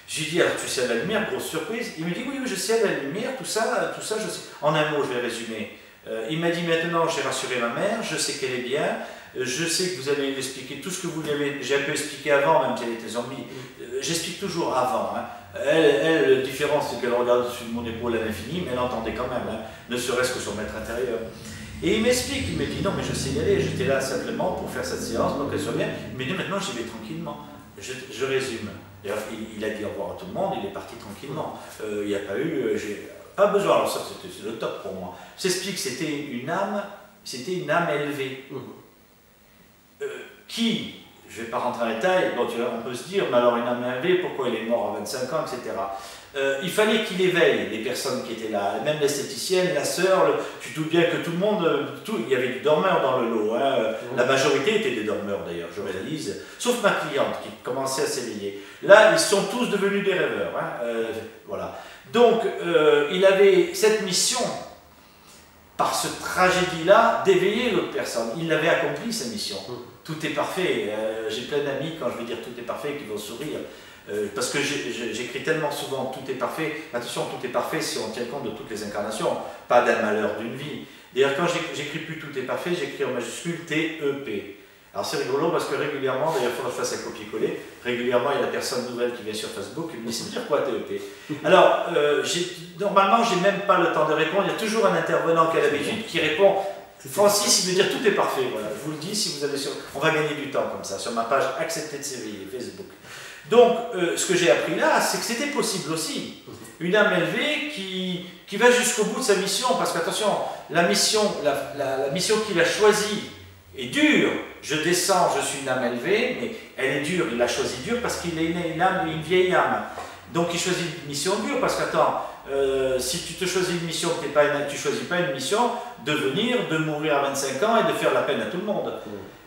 Je lui dis, alors tu sais à la lumière, grosse surprise. Il me dit, oui, je sais à la lumière, tout ça, je sais. En un mot, je vais résumer. Il m'a dit, maintenant j'ai rassuré ma mère, je sais qu'elle est bien, je sais que vous allez lui expliquer tout ce que vous lui avez, j'ai un peu expliqué avant, même si elle était zombie. J'explique toujours avant. Hein. Elle, la différence, c'est qu'elle regarde dessus de mon épaule à l'infini, mais elle entendait quand même, hein, ne serait-ce que son maître intérieur. Et il m'explique, il me dit non, mais je sais y aller, j'étais là simplement pour faire cette séance, donc elle soit bien. Il me dit maintenant, j'y vais tranquillement. Je résume. Il a dit au revoir à tout le monde, il est parti tranquillement. Il n'y a pas eu, j'ai pas besoin, alors ça c'est le top pour moi. J'explique, c'était une âme élevée. Qui, je ne vais pas rentrer en détail, bon, on peut se dire, mais alors une âme élevée, pourquoi il est mort à 25 ans, etc. Il fallait qu'il éveille les personnes qui étaient là, même l'esthéticienne, la sœur, tu te doutes bien que tout le monde, il y avait du dormeur dans le lot, hein. La majorité étaient des dormeurs d'ailleurs, je réalise, sauf ma cliente qui commençait à s'éveiller. Là, ils sont tous devenus des rêveurs, hein. Voilà. Donc, il avait cette mission, par ce tragédie-là, d'éveiller l'autre personne. Il avait accompli sa mission. Tout est parfait. J'ai plein d'amis, quand je vais dire tout est parfait, qui vont sourire. Parce que j'écris tellement souvent tout est parfait. Attention, tout est parfait si on tient compte de toutes les incarnations, pas d'un malheur d'une vie. D'ailleurs, quand j'écris plus tout est parfait, j'écris en majuscule T-E-P. Alors c'est rigolo parce que régulièrement, d'ailleurs il faut que je fasse un copier-coller, régulièrement il y a la personne nouvelle qui vient sur Facebook et me dit c'est dire quoi TEP. Alors normalement j'ai même pas le temps de répondre, il y a toujours un intervenant qui a l'habitude qui répond Francis, il veut dire tout est parfait, voilà. Je vous le dis, si vous allez sur... On va gagner du temps comme ça, sur ma page Accepter de s'éveiller, Facebook. Donc, ce que j'ai appris là, c'est que c'était possible aussi. Une âme élevée qui va jusqu'au bout de sa mission, parce qu'attention, la mission qu'il a choisie est dure. Je descends, je suis une âme élevée, mais elle est dure, il l'a choisie dure parce qu'il est une vieille âme. Donc il choisit une mission dure, parce qu'attends, si tu te choisis une mission, tu ne choisis pas une mission de venir, de mourir à 25 ans et de faire la peine à tout le monde.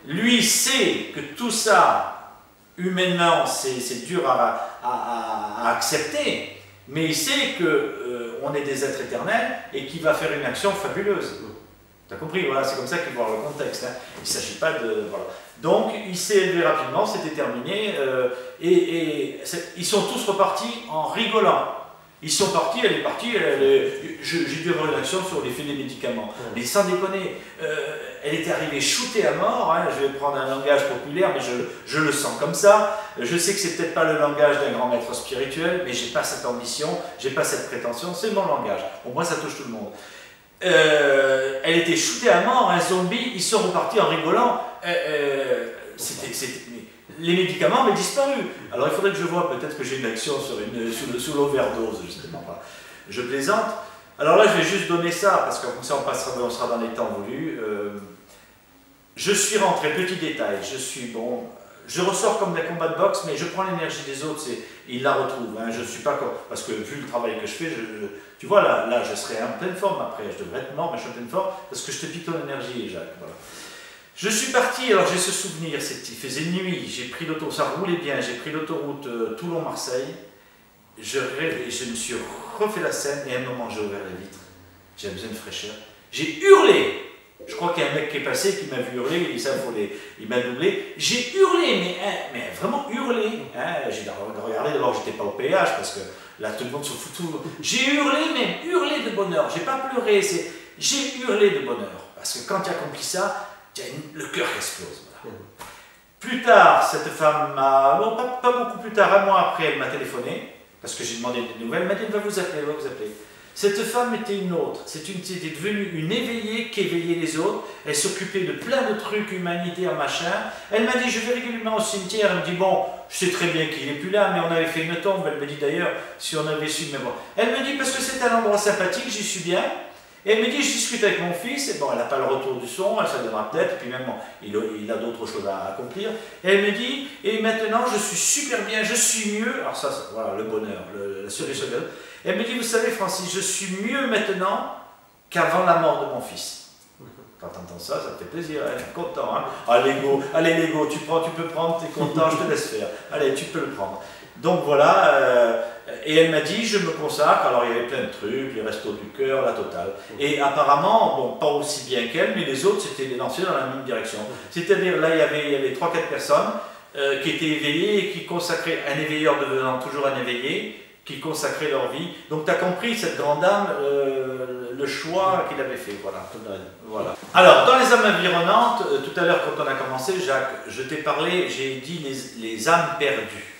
Lui sait que tout ça, humainement, c'est dur à accepter, mais il sait qu'on est des êtres éternels et qu'il va faire une action fabuleuse. Tu as compris, voilà, c'est comme ça qu'il voit le contexte. Hein. Il ne s'agit pas de... Voilà. Donc, il s'est élevé rapidement, c'était terminé, et ils sont tous repartis en rigolant. Ils sont partis, elle est partie, j'ai dû avoir une action sur l'effet des médicaments. Mais sans déconner, elle était arrivée shootée à mort, hein, je vais prendre un langage populaire, mais je le sens comme ça. Je sais que c'est peut-être pas le langage d'un grand maître spirituel, mais j'ai pas cette ambition, j'ai pas cette prétention, c'est mon langage. Au moins ça touche tout le monde. Elle était shootée à mort, un zombie, ils sont repartis en rigolant. Les médicaments avaient disparu. Alors il faudrait que je vois, peut-être que j'ai une action sous l'overdose, justement. Je plaisante. Alors là, je vais juste donner ça, parce que comme ça, on sera dans les temps voulus. Je suis rentré, petit détail, je ressors comme des combats de boxe, mais je prends l'énergie des autres, ils la retrouvent. Hein, je ne suis pas comme... Parce que vu le travail que je fais, tu vois, là, je serai en pleine forme après. Je devrais être mort, mais je suis en pleine forme, parce que je te pique ton énergie, Jacques. Voilà. Je suis parti, alors j'ai ce souvenir, il faisait nuit, j'ai pris l'autoroute, ça roulait bien, j'ai pris l'autoroute Toulon-Marseille, je me suis refait la scène, et à un moment j'ai ouvert les vitres, j'avais besoin de fraîcheur, j'ai hurlé. Je crois qu'il y a un mec qui est passé, qui m'a vu hurler, il m'a doublé. J'ai hurlé, mais vraiment hurlé. Hein. J'ai regardé, d'abord j'étais pas au péage, parce que là tout le monde se fout tout. J'ai hurlé, mais hurlé de bonheur. J'ai pas pleuré, j'ai hurlé de bonheur. Parce que quand tu as compris ça, le cœur explose. Voilà. Plus tard, cette femme m'a... Bon, pas beaucoup plus tard, un mois après, elle m'a téléphoné, parce que j'ai demandé des nouvelles. Elle m'a dit, elle va vous appeler, elle va vous appeler. Cette femme était une autre, c'était devenue une éveillée qui éveillait les autres, elle s'occupait de plein de trucs humanitaires, machin. Elle m'a dit, je vais régulièrement au cimetière, elle me dit, bon, je sais très bien qu'il n'est plus là, mais on avait fait une tombe, elle me dit d'ailleurs, si on avait su, mais bon. Elle me dit, parce que c'est un endroit sympathique, j'y suis bien. Et elle me dit, je discute avec mon fils, et bon, elle n'a pas le retour du son, elle s'en donnera peut-être, et puis même, bon, il a d'autres choses à accomplir. Et elle me dit, et maintenant, je suis super bien, je suis mieux. Alors ça voilà, le bonheur, la cerise sur le gâteau. Elle me dit, vous savez Francis, je suis mieux maintenant qu'avant la mort de mon fils. Quand tu entends ça, ça te fait plaisir, hein, content. Hein. Allez, Lego, tu peux prendre, tu es content, je te laisse faire. Allez, tu peux le prendre. Donc voilà, et elle m'a dit, je me consacre, alors il y avait plein de trucs, les restos du cœur, la totale. Et apparemment, bon, pas aussi bien qu'elle, mais les autres s'étaient lancés dans la même direction. C'est-à-dire, là, il y avait 3-4 personnes qui étaient éveillées et qui consacraient, un éveilleur devenant toujours un éveillé, qui consacraient leur vie. Donc tu as compris, cette grande dame, le choix qu'il avait fait. Voilà. Alors, dans les âmes environnantes, tout à l'heure quand on a commencé, Jacques, je t'ai parlé, j'ai dit les âmes perdues.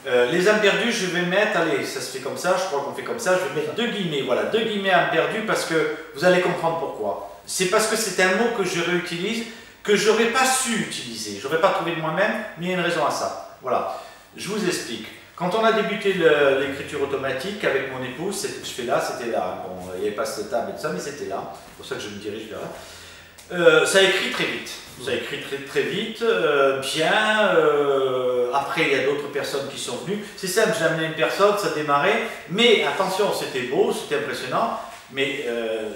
Les âmes perdues, je vais mettre, allez, ça se fait comme ça, je crois qu'on fait comme ça, je vais mettre 2 guillemets, voilà, 2 guillemets âmes perdues, parce que vous allez comprendre pourquoi. C'est parce que c'est un mot que je réutilise, que je n'aurais pas su utiliser, je n'aurais pas trouvé de moi-même, mais il y a une raison à ça. Voilà, je vous explique. Quand on a débuté l'écriture automatique avec mon épouse, je fais là, c'était là. Bon, il n'y avait pas cette table et tout ça, mais c'était là. C'est pour ça que je me dirige vers là. Ça écrit très vite. Ça écrit très vite, bien. Après, il y a d'autres personnes qui sont venues. C'est simple, j'ai amené une personne, ça démarrait. Mais attention, c'était beau, c'était impressionnant. Mais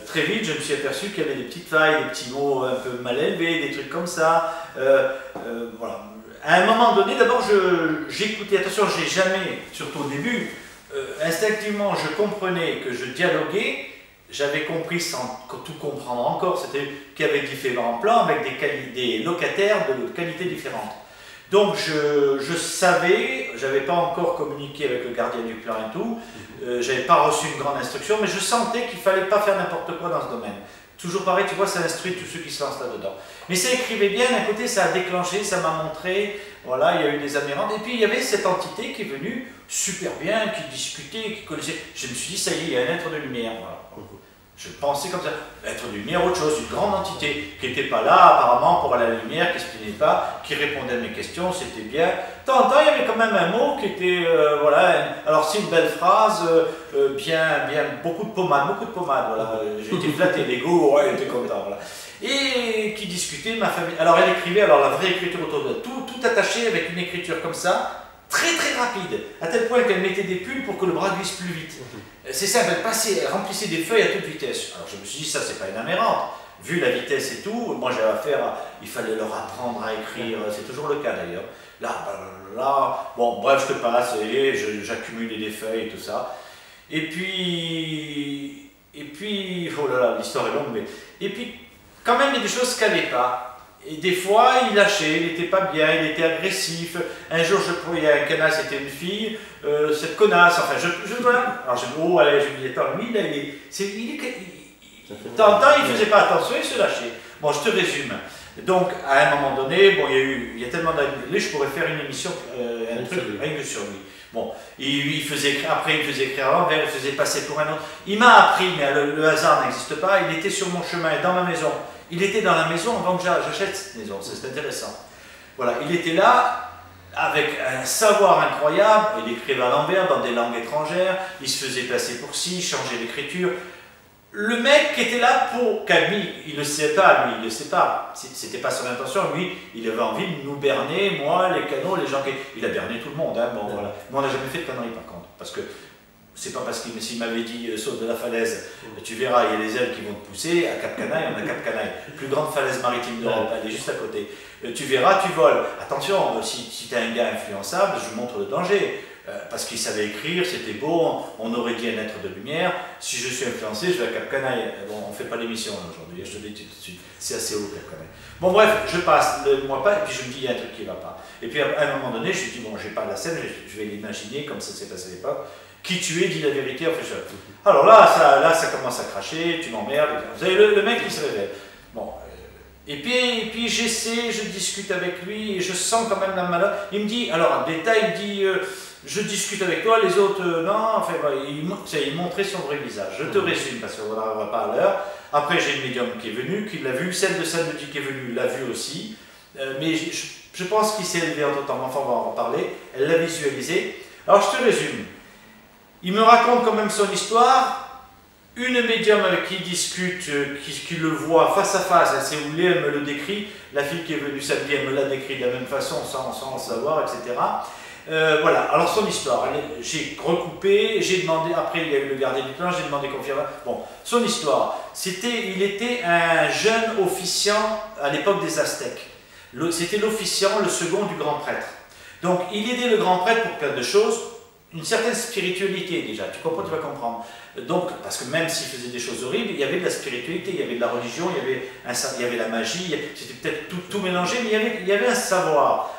très vite, je me suis aperçu qu'il y avait des petites failles, des petits mots un peu mal élevés, des trucs comme ça. Voilà. À un moment donné, d'abord, j'écoutais, attention, j'ai jamais, surtout au début, instinctivement, je comprenais que je dialoguais, j'avais compris sans tout comprendre encore, c'était qu'il y avait différents plans avec des locataires de qualités différentes. Donc, je savais, j'avais pas encore communiqué avec le gardien du plan et tout, j'avais pas reçu une grande instruction, mais je sentais qu'il fallait pas faire n'importe quoi dans ce domaine. Toujours pareil, tu vois, ça instruit tous ceux qui se lancent là-dedans. Mais ça écrivait bien, d'un côté ça a déclenché, ça m'a montré, voilà, il y a eu des amérantes. Et puis il y avait cette entité qui est venue super bien, qui discutait, qui connaissait. Je me suis dit, ça y est, il y a un être de lumière. Voilà. Je pensais comme ça, être de lumière, autre chose, une grande entité qui n'était pas là apparemment pour aller à la lumière, qui ne s'exprimait pas, qui répondait à mes questions, c'était bien. De temps en temps, il y avait quand même un mot qui était, voilà, alors c'est une belle phrase, bien, beaucoup de pommade, voilà. J'étais flatté, l'ego, ouais, il était content, voilà. Et qui discutait, ma famille, alors elle écrivait, alors la vraie écriture autour de tout attaché avec une écriture comme ça, très très rapide, à tel point qu'elle mettait des pulls pour que le bras glisse plus vite. C'est simple, elle remplissait des feuilles à toute vitesse. Alors je me suis dit, ça c'est pas une aberrante. Vu la vitesse et tout, moi j'avais affaire à, il fallait leur apprendre à écrire, c'est toujours le cas d'ailleurs. Là, bon bref, je te passe, et j'accumule des feuilles et tout ça. Et puis, oh là là, l'histoire est longue, mais... Et puis, quand même, il y a des choses qu'elle n'allait pas. Et des fois, il lâchait, il n'était pas bien, il était agressif. Un jour, il y a un canard, c'était une fille, cette connasse, enfin, alors j'ai dit, oh, allez, je me dis, attends, lui, là, de temps en temps, il ne faisait pas attention, il se lâchait. Bon, je te résume. Donc, à un moment donné, bon, il y a tellement d'années, je pourrais faire une émission, un truc, rien que sur lui. Bon, après, il faisait écrire à l'envers, il faisait passer pour un autre. Il m'a appris, mais le hasard n'existe pas, il était sur mon chemin, dans ma maison. Il était dans la maison avant que j'achète cette maison, c'est intéressant. Voilà, il était là avec un savoir incroyable, il écrivait à l'envers dans des langues étrangères, il se faisait passer pour ci, changer l'écriture. Le mec qui était là pour, lui, il ne le sait pas, lui, il ne le sait pas, c'était pas son intention, lui, il avait envie de nous berner, moi, les canaux, les gens qui... Il a berné tout le monde, hein, bon voilà. Moi, on n'a jamais fait de conneries par contre, parce que c'est pas parce qu'il m'avait dit saute de la falaise, tu verras, il y a les ailes qui vont te pousser, à Cap Canaille, on a Cap Canaille, plus grande falaise maritime d'Europe, elle est juste à côté. Tu verras, tu voles. Attention, si tu es un gars influençable, je vous montre le danger. Parce qu'il savait écrire, c'était beau, on aurait dit un être de lumière. Si je suis influencé, je vais à Cap Canaille. Bon, on ne fait pas d'émission aujourd'hui, je te le dis tout de suite, c'est assez haut Cap Canaille. Bon bref, je passe le mois pas, et puis je me dis, il y a un truc qui ne va pas. Et puis à un moment donné, je me dis, bon, je n'ai pas la scène, je vais l'imaginer comme ça s'est passé à l'époque. Qui tu es, dis la vérité, enfin, alors là, ça commence à cracher, tu m'emmerdes. Vous savez, le mec, il se révèle. Bon, et puis j'essaie, je discute avec lui, et je sens quand même la malheur. Il me dit, alors en détail, il me dit, je discute avec toi, les autres, non, enfin, il montrait son vrai visage. Je te résume, parce qu'on n'arrivera pas à l'heure. Après, j'ai une médium qui est venue, qui l'a vu, celle de samedi qui est venue l'a vu aussi. Mais je pense qu'il s'est élevé entre temps, enfin, on va en reparler. Elle l'a visualisé. Alors, je te résume. Il me raconte quand même son histoire, une médium avec qui il discute, qui le voit face à face, elle s'est roulée, elle me le décrit, la fille qui est venue samedi, elle me l'a décrit de la même façon, sans savoir, etc. Voilà, alors son histoire, j'ai recoupé, j'ai demandé, après il y a eu le gardien du plan, j'ai demandé confirmation. Bon, son histoire, il était un jeune officiant à l'époque des Aztèques. C'était l'officiant, le second du grand prêtre. Donc il aidait le grand prêtre pour plein de choses, une certaine spiritualité déjà, tu comprends, tu vas comprendre. Donc, parce que même s'il faisait des choses horribles, il y avait de la spiritualité, il y avait de la religion, il y avait la magie, c'était peut-être tout mélangé, mais il y avait un savoir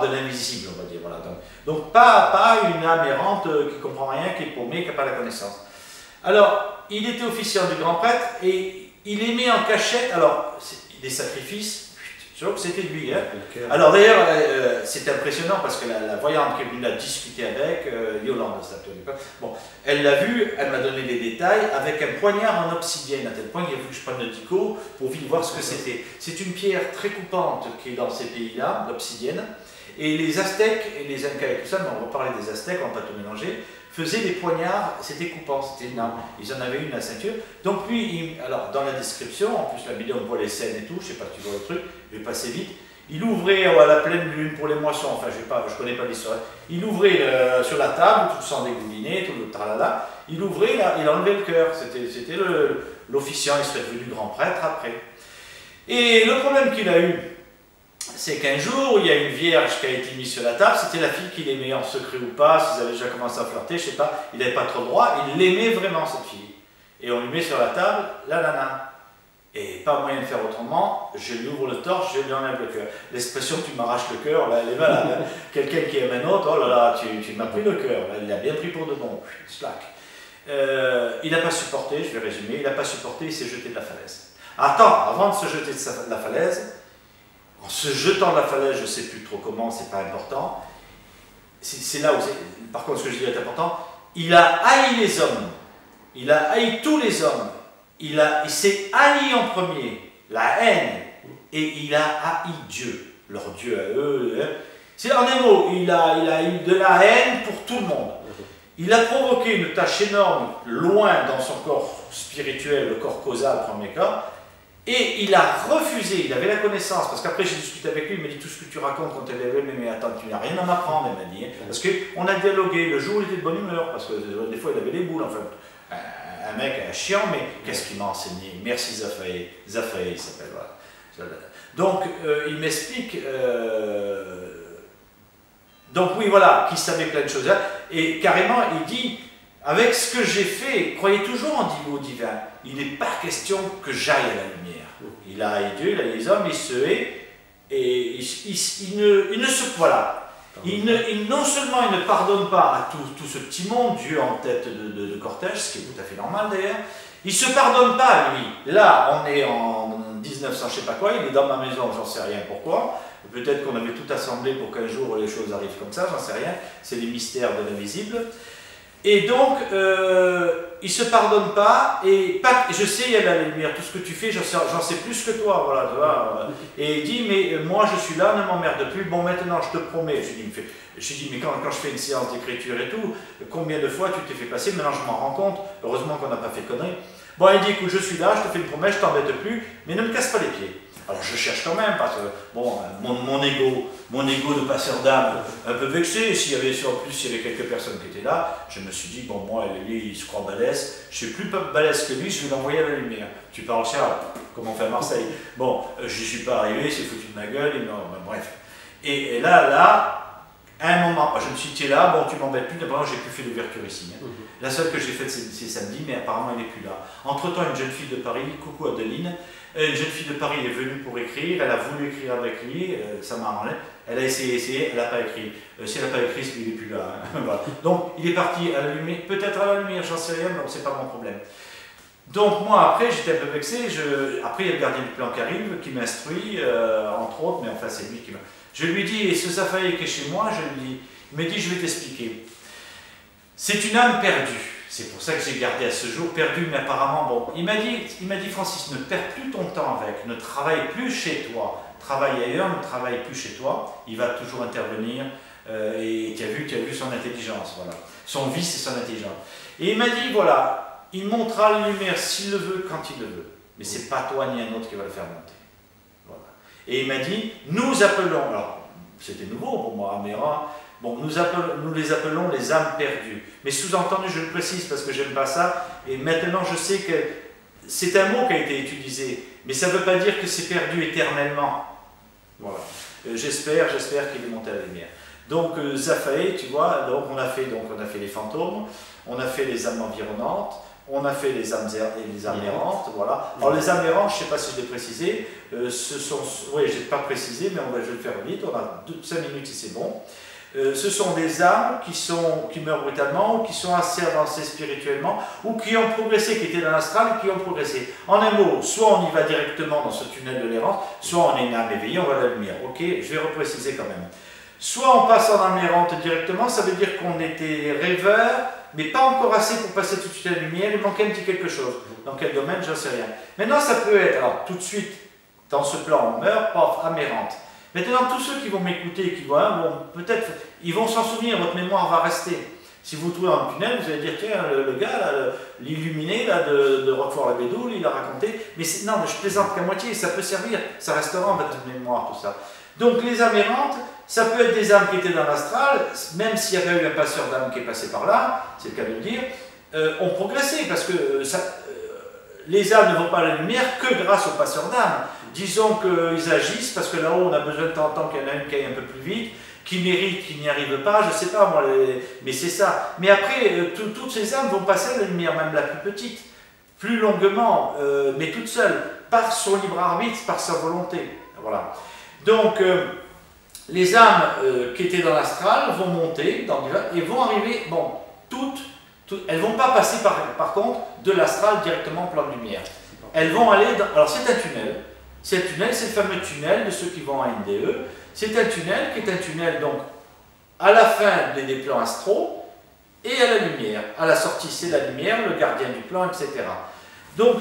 de l'invisible, on va dire. Voilà. Donc pas une âme errante qui ne comprend rien, qui est paumée, qui n'a pas la connaissance. Alors, il était officiant du grand prêtre et il aimait en cachette, alors, des sacrifices. Je crois que c'était lui. Hein. Alors d'ailleurs, c'est impressionnant parce que la voyante qui est venue là discuter avec, Yolande, bon, elle l'a vu, elle m'a donné des détails, avec un poignard en obsidienne, à tel point qu'il a fallu que je prenne le dico pour vite voir ce que c'était. C'est une pierre très coupante qui est dans ces pays-là, l'obsidienne, et les Aztèques et les Incas et tout ça, mais on va parler des Aztèques, on ne va pas tout mélanger, faisaient des poignards, c'était coupant, c'était énorme. Ils en avaient une à la ceinture. Donc lui, alors dans la description, en plus la vidéo on voit les scènes et tout, je ne sais pas si tu vois le truc, je vais passer vite. Il ouvrait à la pleine lune pour les moissons, enfin je ne connais pas l'histoire. Il ouvrait sur la table, tout le sang dégouliné, tout le tralala. Il ouvrait, là, il enlevait le cœur. C'était l'officiant, il serait devenu grand prêtre après. Et le problème qu'il a eu, c'est qu'un jour, il y a une vierge qui a été mise sur la table, c'était la fille qu'il aimait en secret ou pas, s'ils avaient déjà commencé à flirter, je sais pas, il n'avait pas trop le droit, il l'aimait vraiment cette fille. Et on lui met sur la table la nana. Et pas moyen de faire autrement, je lui ouvre le torse, je lui enlève le cœur. L'expression tu m'arraches le cœur, là, elle est malade. Hein. Quelqu'un qui aime un autre, oh là là, tu m'as pris le cœur, il l'a bien pris pour de bon, slack. Il n'a pas supporté, je vais résumer, il n'a pas supporté, il s'est jeté de la falaise. Attends, avant de se jeter de la falaise, en se jetant de la falaise, je ne sais plus trop comment, c'est pas important, c'est là où par contre ce que je dis est important, il a haï les hommes, il a haï tous les hommes, il s'est haï en premier, la haine, et il a haï Dieu, leur Dieu à eux. C'est en un mot, il a eu de la haine pour tout le monde. Il a provoqué une tâche énorme, loin dans son corps spirituel, le corps causal, premier cas, et il a refusé, il avait la connaissance, parce qu'après j'ai discuté avec lui, il m'a dit tout ce que tu racontes quand tu es élevé, mais attends, tu n'as rien à m'apprendre, il m'a dit. Parce qu'on a dialogué, le jour il était de bonne humeur, parce que des fois il avait les boules, enfin, un mec chiant, mais qu'est-ce qu'il m'a enseigné? Merci Zaphaé, Zaphaé il s'appelle, voilà. Donc il m'explique, donc oui voilà, qu'il savait plein de choses, et carrément il dit, avec ce que j'ai fait, croyez toujours en au divin, il n'est pas question que j'aille à la lumière. Il a haï Dieu, il a haï les hommes, il se hait, et il ne se... Voilà. Non seulement il ne pardonne pas à tout ce petit monde, Dieu en tête de cortège, ce qui est tout à fait normal d'ailleurs, il ne se pardonne pas à lui. Là, on est en 1900, je ne sais pas quoi, il est dans ma maison, j'en sais rien pourquoi. Peut-être qu'on avait tout assemblé pour qu'un jour les choses arrivent comme ça, j'en sais rien. C'est les mystères de l'invisible. Et donc, il ne se pardonne pas, et je sais, il y a la lumière, tout ce que tu fais, j'en sais plus que toi, voilà, tu vois. Et il dit, mais moi je suis là, ne m'emmerde plus, bon maintenant je te promets, je dis, mais quand je fais une séance d'écriture et tout, combien de fois tu t'es fait passer, maintenant je m'en rends compte, heureusement qu'on n'a pas fait de conneries. Bon, il dit, écoute, je suis là, je te fais une promesse, je t'embête plus, mais ne me casse pas les pieds. Alors je cherche quand même, parce que, bon, mon ego de passeur d'âme, un peu vexé, s'il y avait quelques personnes qui étaient là, je me suis dit, bon, moi, lui, il se croit balèze, je suis plus balèze que lui, je vais l'envoyer à la lumière. Tu parles Charles, comme on fait à Marseille. Bon, je n'y suis pas arrivé, c'est foutu de ma gueule, et non, ben, bref. Et là, à un moment, je me suis dit, tu es là, bon, tu m'embêtes plus, d'abord, j'ai plus fait d'ouverture ici. Hein. La seule que j'ai faite, c'est samedi, mais apparemment, elle n'est plus là. Entre-temps, une jeune fille de Paris, coucou Adeline, une jeune fille de Paris est venue pour écrire, elle a voulu écrire avec lui, ça m'a enlevé. Elle a essayé, elle n'a pas écrit. Si elle n'a pas écrit, c'est qu'il n'est plus là. Hein. Voilà. Donc, il est parti à la lumière, peut-être à la lumière, j'en sais rien, mais c'est pas mon problème. Donc, moi, après, j'étais un peu vexé. Après, il y a le gardien du plan qui arrive, qui m'instruit, entre autres, mais enfin, c'est lui qui m'a. Je lui dis, et ce Zaphaé qui est chez moi, il me dit, je vais t'expliquer. C'est une âme perdue. C'est pour ça que j'ai gardé à ce jour perdu, mais apparemment, bon, il m'a dit, Francis, ne perds plus ton temps avec, ne travaille plus chez toi, travaille ailleurs, ne travaille plus chez toi, il va toujours intervenir, et tu as vu son intelligence, voilà, son vice et son intelligence. Et il m'a dit, voilà, il montera la lumière s'il le veut, quand il le veut, mais c'est pas toi ni un autre qui va le faire monter. Voilà. Et il m'a dit, nous appelons, alors, c'était nouveau pour moi, mais bon, nous les appelons les âmes perdues. Mais sous-entendu, je le précise parce que j'aime pas ça, et maintenant je sais que c'est un mot qui a été utilisé, mais ça ne veut pas dire que c'est perdu éternellement. Voilà. J'espère qu'il est monté à la lumière. Donc Zaphaé, tu vois, donc on a fait les fantômes, on a fait les âmes environnantes, on a fait les âmes errantes, voilà. Alors les âmes errantes, je ne sais pas si je l'ai précisé, oui, je n'ai pas précisé, mais je vais le faire vite, on a 5 minutes et c'est bon. Ce sont des âmes qui meurent brutalement, ou qui sont assez avancées spirituellement, ou qui ont progressé, qui étaient dans l'astral, qui ont progressé. En un mot, soit on y va directement dans ce tunnel de l'errance, soit on est une âme éveillée, on va à la lumière. Ok, je vais repréciser quand même. Soit on passe en âme errante directement, ça veut dire qu'on était rêveur, mais pas encore assez pour passer tout de suite à la lumière, il manquait un petit quelque chose. Dans quel domaine, je ne sais rien. Maintenant, ça peut être, alors tout de suite, dans ce plan, on meurt, paf, âme errante. Maintenant, tous ceux qui vont m'écouter, qui vont, peut-être, ils vont s'en souvenir, votre mémoire va rester. Si vous trouvez un tunnel, vous allez dire, tiens, le gars, l'illuminé de Roquefort-la-Bédoule, il a raconté, mais non, mais je plaisante qu'à moitié, ça peut servir, ça restera en votre mémoire, tout ça. Donc les âmes errantes, ça peut être des âmes qui étaient dans l'astral, même s'il y avait eu un passeur d'âme qui est passé par là, c'est le cas de le dire, ont progressé, parce que les âmes ne vont pas à la lumière que grâce aux passeurs d'âme. Disons qu'ils agissent, parce que là-haut, on a besoin de temps en temps qu'il y en a une qui aille un peu plus vite, qui mérite, qui n'y arrive pas, je ne sais pas moi, mais c'est ça. Mais après, toutes ces âmes vont passer à la lumière, même la plus petite, plus longuement, mais toute seule, par son libre arbitre, par sa volonté. Voilà. Donc, les âmes qui étaient dans l'astral vont monter et vont arriver, bon, elles ne vont pas passer par contre de l'astral directement au plan de lumière. Elles vont aller dans, alors c'est un tunnel. C'est le fameux tunnel de ceux qui vont à NDE. C'est un tunnel qui est un tunnel donc à la fin des plans astraux et à la lumière. À la sortie, c'est la lumière, le gardien du plan, etc. Donc,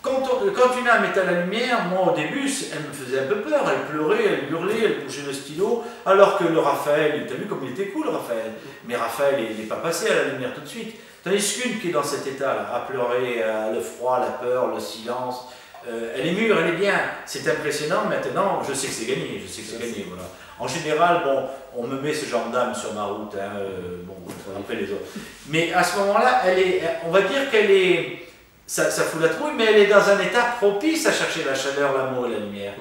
quand une âme est à la lumière, moi au début, elle me faisait un peu peur, elle pleurait, elle hurlait, elle bougeait le stylo, alors que le Raphaël, tu as vu comme il était cool Raphaël, mais Raphaël il n'est pas passé à la lumière tout de suite. Tandis qu'une qui est dans cet état-là, à pleurer, le froid, la peur, le silence, elle est mûre, elle est bien, c'est impressionnant. Maintenant, je sais que c'est gagné, voilà. En général, bon, on me met ce genre d'âme sur ma route, hein, bon, après les autres. Mais à ce moment-là, on va dire qu'elle est, ça fout la trouille, mais elle est dans un état propice à chercher la chaleur, l'amour et la lumière.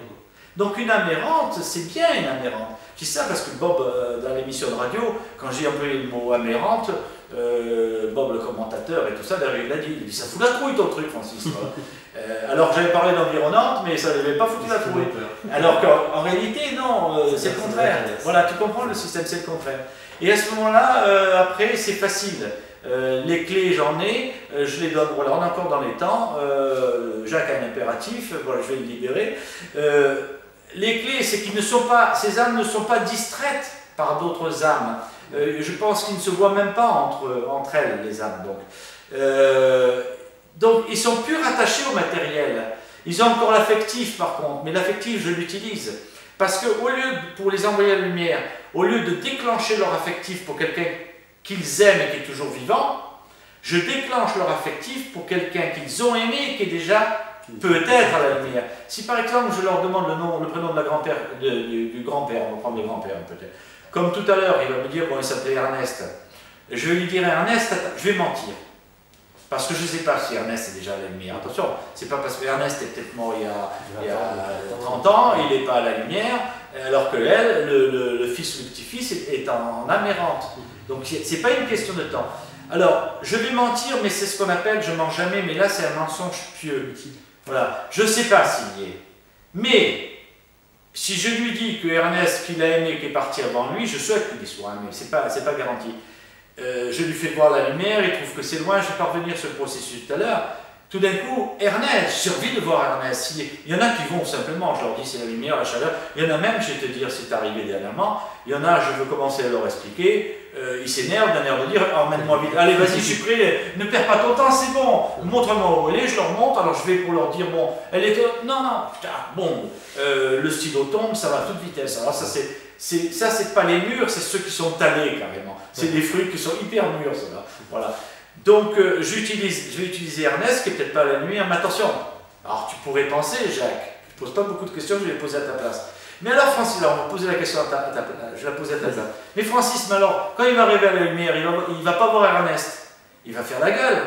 Donc une âme errante, c'est bien une âme errante. Je dis ça parce que Bob, dans l'émission de radio, quand j'ai employé le mot âme errante, Bob le commentateur et tout ça, derrière il a dit ça fout la trouille ton truc Francis. Alors j'avais parlé d'environnante, mais ça n'avait pas foutu la trouille. Alors qu'en réalité, non, c'est le contraire. Voilà, tu comprends, le système c'est le contraire. Et à ce moment-là, après c'est facile. Les clés j'en ai, je les donne, voilà, on est encore dans les temps, Jacques a un impératif, voilà, je vais le libérer. Les clés, c'est qu'ils ne sont pas, ces âmes ne sont pas distraites par d'autres âmes. Je pense qu'ils ne se voient même pas entre elles, les âmes. Donc ils sont plus rattachés au matériel. Ils ont encore l'affectif par contre, mais l'affectif je l'utilise. Parce que au lieu, pour les envoyer à la lumière, au lieu de déclencher leur affectif pour quelqu'un qu'ils aiment et qui est toujours vivant, je déclenche leur affectif pour quelqu'un qu'ils ont aimé et qui est déjà peut-être à la lumière. Si par exemple je leur demande le prénom de la grand-père, du grand-père, on va prendre le grand-père peut-être. Comme tout à l'heure, il va me dire qu'il s'appelait Ernest. Je lui dirai Ernest, je vais mentir. Parce que je ne sais pas si Ernest est déjà à la lumière. Attention, c'est pas parce que Ernest est peut-être mort il y a 30 ans, il n'est pas à la lumière, alors que elle, le fils ou le petit-fils est en âme errante. Donc c'est pas une question de temps. Alors, je vais mentir, mais c'est ce qu'on appelle, je mens jamais, mais là c'est un mensonge pieux. Voilà, je ne sais pas s'il y est. Mais, si je lui dis que Ernest, qu'il a aimé, qui est parti avant lui, je souhaite qu'il soit aimé, c'est pas garanti. Je lui fais voir la lumière, il trouve que c'est loin, je vais parvenir sur le processus tout à l'heure. Tout d'un coup, Ernest, j'ai envie de voir Ernest. Il y en a qui vont simplement, je leur dis c'est la lumière, la chaleur. Il y en a même, je vais te dire, c'est arrivé dernièrement. Il y en a, je veux commencer à leur expliquer. Ils s'énervent d'un air de dire emmène-moi vite, allez vas-y, je suis prêt, ne perds pas ton temps, c'est bon. Montre-moi où elle est, je leur montre. Alors je vais pour leur dire bon, elle est. Non, putain, bon, le stylo tombe, ça va à toute vitesse. Alors ça, c'est pas les murs, c'est ceux qui sont talés carrément. C'est des fruits qui sont hyper mûrs, ceux-là. Voilà. Donc je vais utiliser Ernest, qui n'est peut-être pas à la lumière, mais attention, alors tu pourrais penser, Jacques, je ne pose pas beaucoup de questions, je vais les poser à ta place. Mais alors Francis, alors, on va poser la question à ta place, je vais la poser à ta place. Mais Francis, mais alors, quand il va arriver à la lumière, il ne va pas voir Ernest, il va faire la gueule.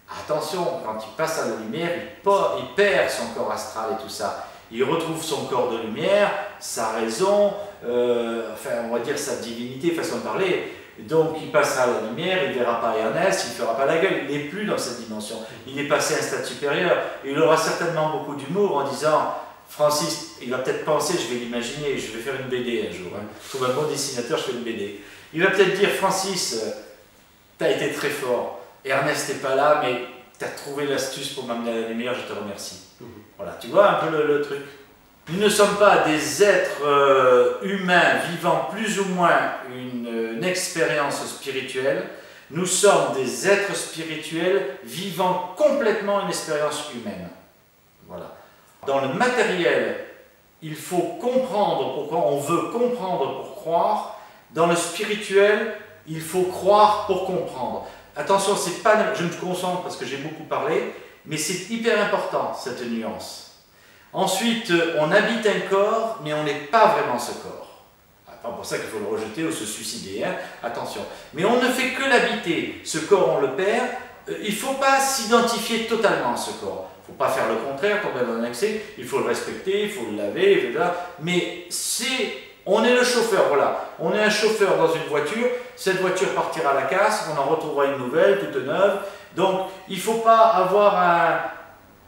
Attention, quand il passe à la lumière, il perd son corps astral et tout ça. Il retrouve son corps de lumière, sa raison, enfin on va dire sa divinité, façon de parler. Donc il passera à la lumière, il ne verra pas Ernest, il ne fera pas la gueule, il n'est plus dans cette dimension. Il est passé à un stade supérieur. Et il aura certainement beaucoup d'humour en disant, Francis, il va peut-être penser, je vais l'imaginer, je vais faire une BD un jour. Hein. Je trouve un bon dessinateur, je fais une BD. Il va peut-être dire, Francis, tu as été très fort. Ernest n'est pas là, mais tu as trouvé l'astuce pour m'amener à la lumière, je te remercie. Voilà, tu vois un peu le truc. Nous ne sommes pas des êtres humains vivant plus ou moins une expérience spirituelle. Nous sommes des êtres spirituels vivant complètement une expérience humaine. Voilà. Dans le matériel, il faut comprendre pourquoi on veut comprendre pour croire. Dans le spirituel, il faut croire pour comprendre. Attention, c'est pas, je me concentre parce que j'ai beaucoup parlé, mais c'est hyper important cette nuance. Ensuite, on habite un corps, mais on n'est pas vraiment ce corps. Pas pour ça qu'il faut le rejeter ou se suicider, hein. Attention. Mais on ne fait que l'habiter. Ce corps, on le perd. Il ne faut pas s'identifier totalement à ce corps. Il ne faut pas faire le contraire, tomber dans un excès. Il faut le respecter, il faut le laver, etc. Mais on est le chauffeur, voilà. On est un chauffeur dans une voiture. Cette voiture partira à la casse, on en retrouvera une nouvelle, toute neuve. Donc, il ne faut pas avoir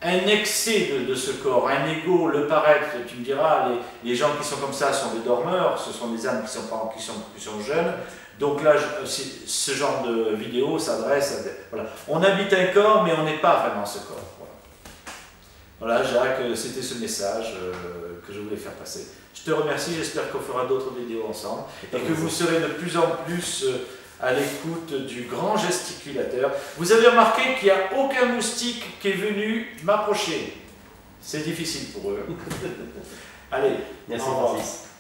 un excès de ce corps, un ego, le paraître. Tu me diras, les gens qui sont comme ça sont des dormeurs, ce sont des âmes qui sont jeunes. Donc là, ce genre de vidéo s'adresse à... Voilà. On habite un corps, mais on n'est pas vraiment ce corps. Voilà, Jacques, c'était ce message que je voulais faire passer. Je te remercie, j'espère qu'on fera d'autres vidéos ensemble et que vous serez de plus en plus à l'écoute du grand gesticulateur. Vous avez remarqué qu'il n'y a aucun moustique qui est venu m'approcher. C'est difficile pour eux. Allez, merci au revoir. Francis.